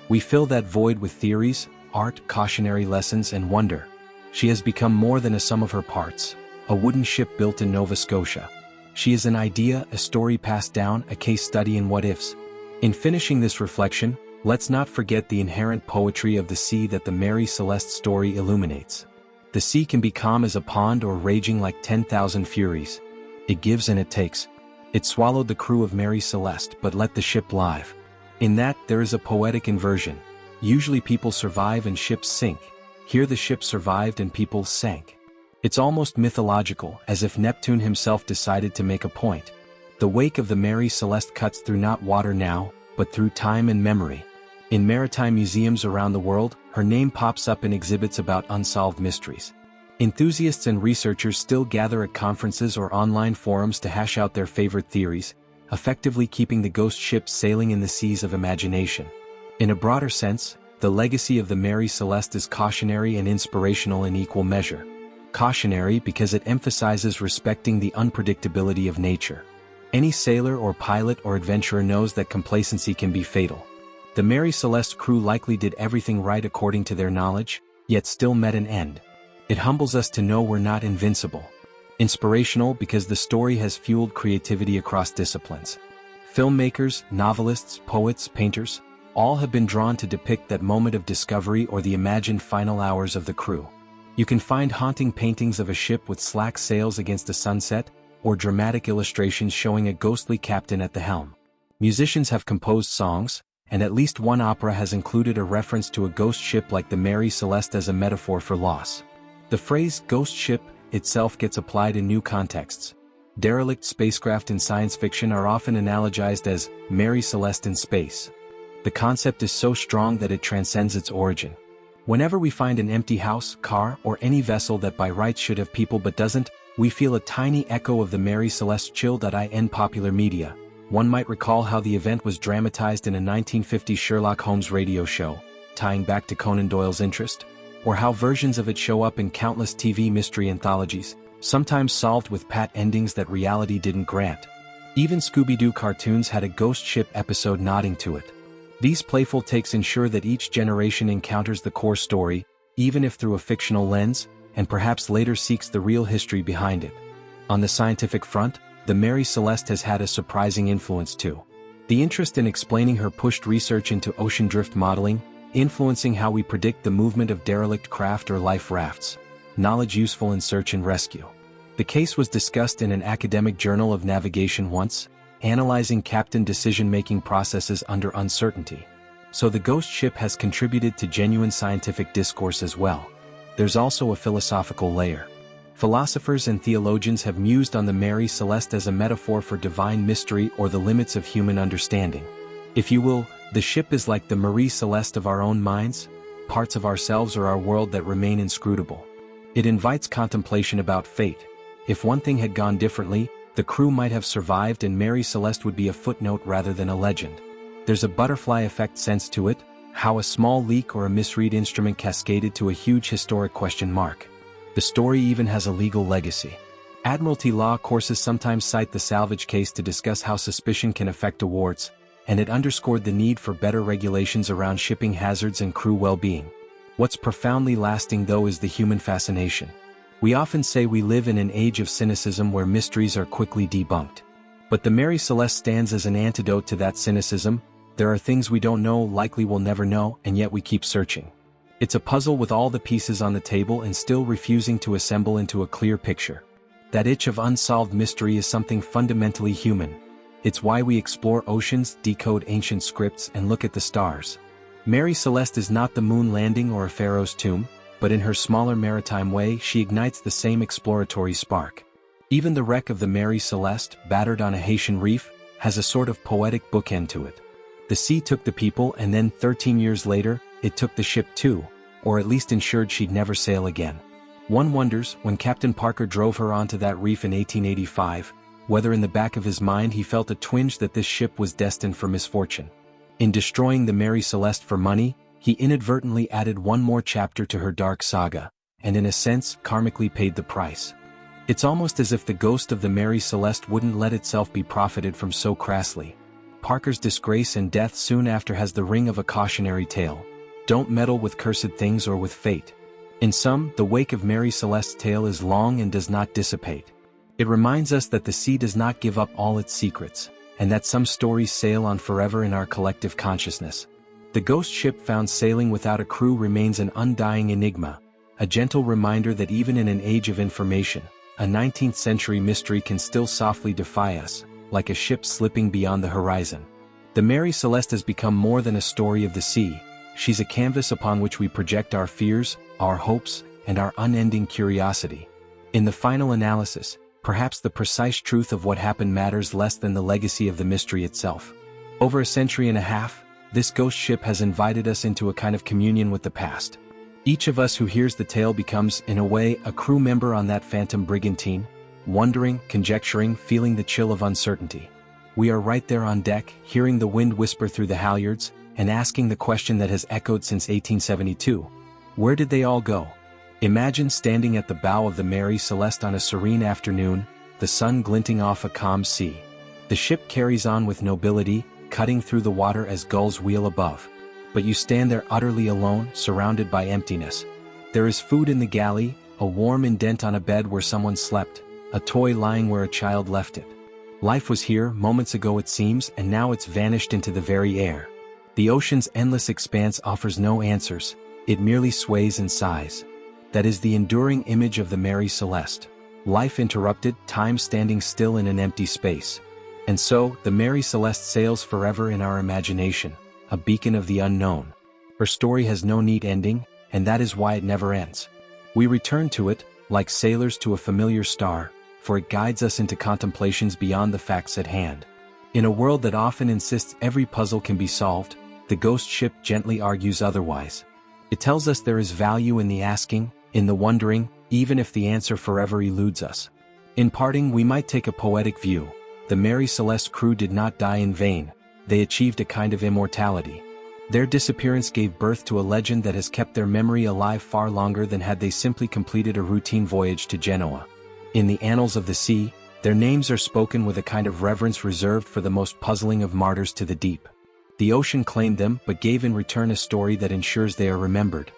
We fill that void with theories, art, cautionary lessons, and wonder. She has become more than a sum of her parts, a wooden ship built in Nova Scotia. She is an idea, a story passed down, a case study in what-ifs. In finishing this reflection, let's not forget the inherent poetry of the sea that the Mary Celeste story illuminates. The sea can be calm as a pond or raging like 10,000 furies. It gives and it takes. It swallowed the crew of Mary Celeste but let the ship live. In that, there is a poetic inversion. Usually people survive and ships sink. Here the ship survived and people sank. It's almost mythological, as if Neptune himself decided to make a point. The wake of the Mary Celeste cuts through not water now, but through time and memory. In maritime museums around the world, her name pops up in exhibits about unsolved mysteries. Enthusiasts and researchers still gather at conferences or online forums to hash out their favorite theories, effectively keeping the ghost ship sailing in the seas of imagination. In a broader sense, the legacy of the Mary Celeste is cautionary and inspirational in equal measure. Cautionary because it emphasizes respecting the unpredictability of nature. Any sailor or pilot or adventurer knows that complacency can be fatal. The Mary Celeste crew likely did everything right according to their knowledge, yet still met an end. It humbles us to know we're not invincible. Inspirational because the story has fueled creativity across disciplines. Filmmakers, novelists, poets, painters, all have been drawn to depict that moment of discovery or the imagined final hours of the crew. You can find haunting paintings of a ship with slack sails against a sunset, or dramatic illustrations showing a ghostly captain at the helm. Musicians have composed songs, and at least one opera has included a reference to a ghost ship like the Mary Celeste as a metaphor for loss. The phrase ghost ship itself gets applied in new contexts. Derelict spacecraft in science fiction are often analogized as Mary Celeste in space. The concept is so strong that it transcends its origin. Whenever we find an empty house, car, or any vessel that by rights should have people but doesn't, we feel a tiny echo of the Mary Celeste chill.in popular media. One might recall how the event was dramatized in a 1950 Sherlock Holmes radio show, tying back to Conan Doyle's interest, or how versions of it show up in countless TV mystery anthologies, sometimes solved with pat endings that reality didn't grant. Even Scooby-Doo cartoons had a ghost ship episode nodding to it. These playful takes ensure that each generation encounters the core story, even if through a fictional lens, and perhaps later seeks the real history behind it. On the scientific front, the Mary Celeste has had a surprising influence too. The interest in explaining her pushed research into ocean drift modeling, influencing how we predict the movement of derelict craft or life rafts. Knowledge useful in search and rescue. The case was discussed in an academic journal of navigation once, analyzing captain decision-making processes under uncertainty. So the ghost ship has contributed to genuine scientific discourse as well. There's also a philosophical layer. Philosophers and theologians have mused on the Mary Celeste as a metaphor for divine mystery or the limits of human understanding. If you will, the ship is like the Marie Celeste of our own minds, parts of ourselves or our world that remain inscrutable. It invites contemplation about fate. If one thing had gone differently, the crew might have survived and Mary Celeste would be a footnote rather than a legend. There's a butterfly effect sense to it, how a small leak or a misread instrument cascaded to a huge historic question mark. The story even has a legal legacy. Admiralty law courses sometimes cite the salvage case to discuss how suspicion can affect awards, and it underscored the need for better regulations around shipping hazards and crew well-being. What's profoundly lasting though is the human fascination. We often say we live in an age of cynicism where mysteries are quickly debunked. But the Mary Celeste stands as an antidote to that cynicism. There are things we don't know, likely we'll never know, and yet we keep searching. It's a puzzle with all the pieces on the table and still refusing to assemble into a clear picture. That itch of unsolved mystery is something fundamentally human. It's why we explore oceans, decode ancient scripts, and look at the stars. Mary Celeste is not the moon landing or a pharaoh's tomb, but in her smaller maritime way she ignites the same exploratory spark. Even the wreck of the Mary Celeste, battered on a Haitian reef, has a sort of poetic bookend to it. The sea took the people, and then 13 years later, it took the ship too, or at least ensured she'd never sail again. One wonders, when Captain Parker drove her onto that reef in 1885, whether in the back of his mind he felt a twinge that this ship was destined for misfortune. In destroying the Mary Celeste for money, he inadvertently added one more chapter to her dark saga, and in a sense, karmically paid the price. It's almost as if the ghost of the Mary Celeste wouldn't let itself be profited from so crassly. Parker's disgrace and death soon after has the ring of a cautionary tale. Don't meddle with cursed things or with fate. In sum, the wake of Mary Celeste's tale is long and does not dissipate. It reminds us that the sea does not give up all its secrets, and that some stories sail on forever in our collective consciousness. The ghost ship found sailing without a crew remains an undying enigma, a gentle reminder that even in an age of information, a 19th century mystery can still softly defy us, like a ship slipping beyond the horizon. The Mary Celeste has become more than a story of the sea. She's a canvas upon which we project our fears, our hopes, and our unending curiosity. In the final analysis, perhaps the precise truth of what happened matters less than the legacy of the mystery itself. Over a century and a half, this ghost ship has invited us into a kind of communion with the past. Each of us who hears the tale becomes, in a way, a crew member on that phantom brigantine, wondering, conjecturing, feeling the chill of uncertainty. We are right there on deck, hearing the wind whisper through the halyards, and asking the question that has echoed since 1872. Where did they all go? Imagine standing at the bow of the Mary Celeste on a serene afternoon, the sun glinting off a calm sea. The ship carries on with nobility, cutting through the water as gulls wheel above. But you stand there utterly alone, surrounded by emptiness. There is food in the galley, a warm indent on a bed where someone slept, a toy lying where a child left it. Life was here moments ago it seems, and now it's vanished into the very air. The ocean's endless expanse offers no answers, it merely sways and sighs. That is the enduring image of the Mary Celeste. Life interrupted, time standing still in an empty space. And so, the Mary Celeste sails forever in our imagination, a beacon of the unknown. Her story has no neat ending, and that is why it never ends. We return to it, like sailors to a familiar star, for it guides us into contemplations beyond the facts at hand. In a world that often insists every puzzle can be solved, the ghost ship gently argues otherwise. It tells us there is value in the asking, in the wondering, even if the answer forever eludes us. In parting, we might take a poetic view. The Mary Celeste crew did not die in vain, they achieved a kind of immortality. Their disappearance gave birth to a legend that has kept their memory alive far longer than had they simply completed a routine voyage to Genoa. In the annals of the sea, their names are spoken with a kind of reverence reserved for the most puzzling of martyrs to the deep. The ocean claimed them but gave in return a story that ensures they are remembered.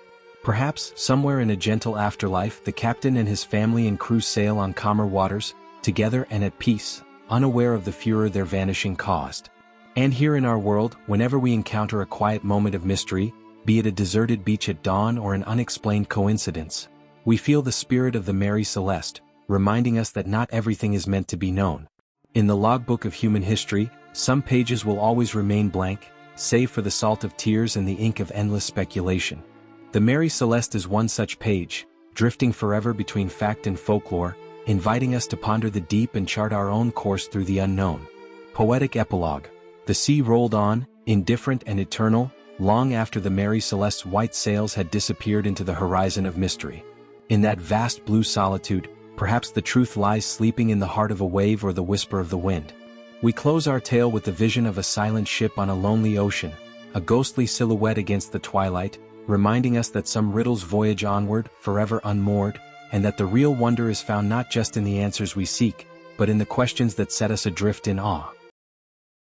Perhaps, somewhere in a gentle afterlife, the captain and his family and crew sail on calmer waters, together and at peace, unaware of the furor their vanishing caused. And here in our world, whenever we encounter a quiet moment of mystery, be it a deserted beach at dawn or an unexplained coincidence, we feel the spirit of the Mary Celeste, reminding us that not everything is meant to be known. In the logbook of human history, some pages will always remain blank, save for the salt of tears and the ink of endless speculation. The Mary Celeste is one such page, drifting forever between fact and folklore, inviting us to ponder the deep and chart our own course through the unknown. Poetic epilogue. The sea rolled on, indifferent and eternal, long after the Mary Celeste's white sails had disappeared into the horizon of mystery. In that vast blue solitude, perhaps the truth lies sleeping in the heart of a wave or the whisper of the wind. We close our tale with the vision of a silent ship on a lonely ocean, a ghostly silhouette against the twilight, reminding us that some riddles voyage onward, forever unmoored, and that the real wonder is found not just in the answers we seek, but in the questions that set us adrift in awe.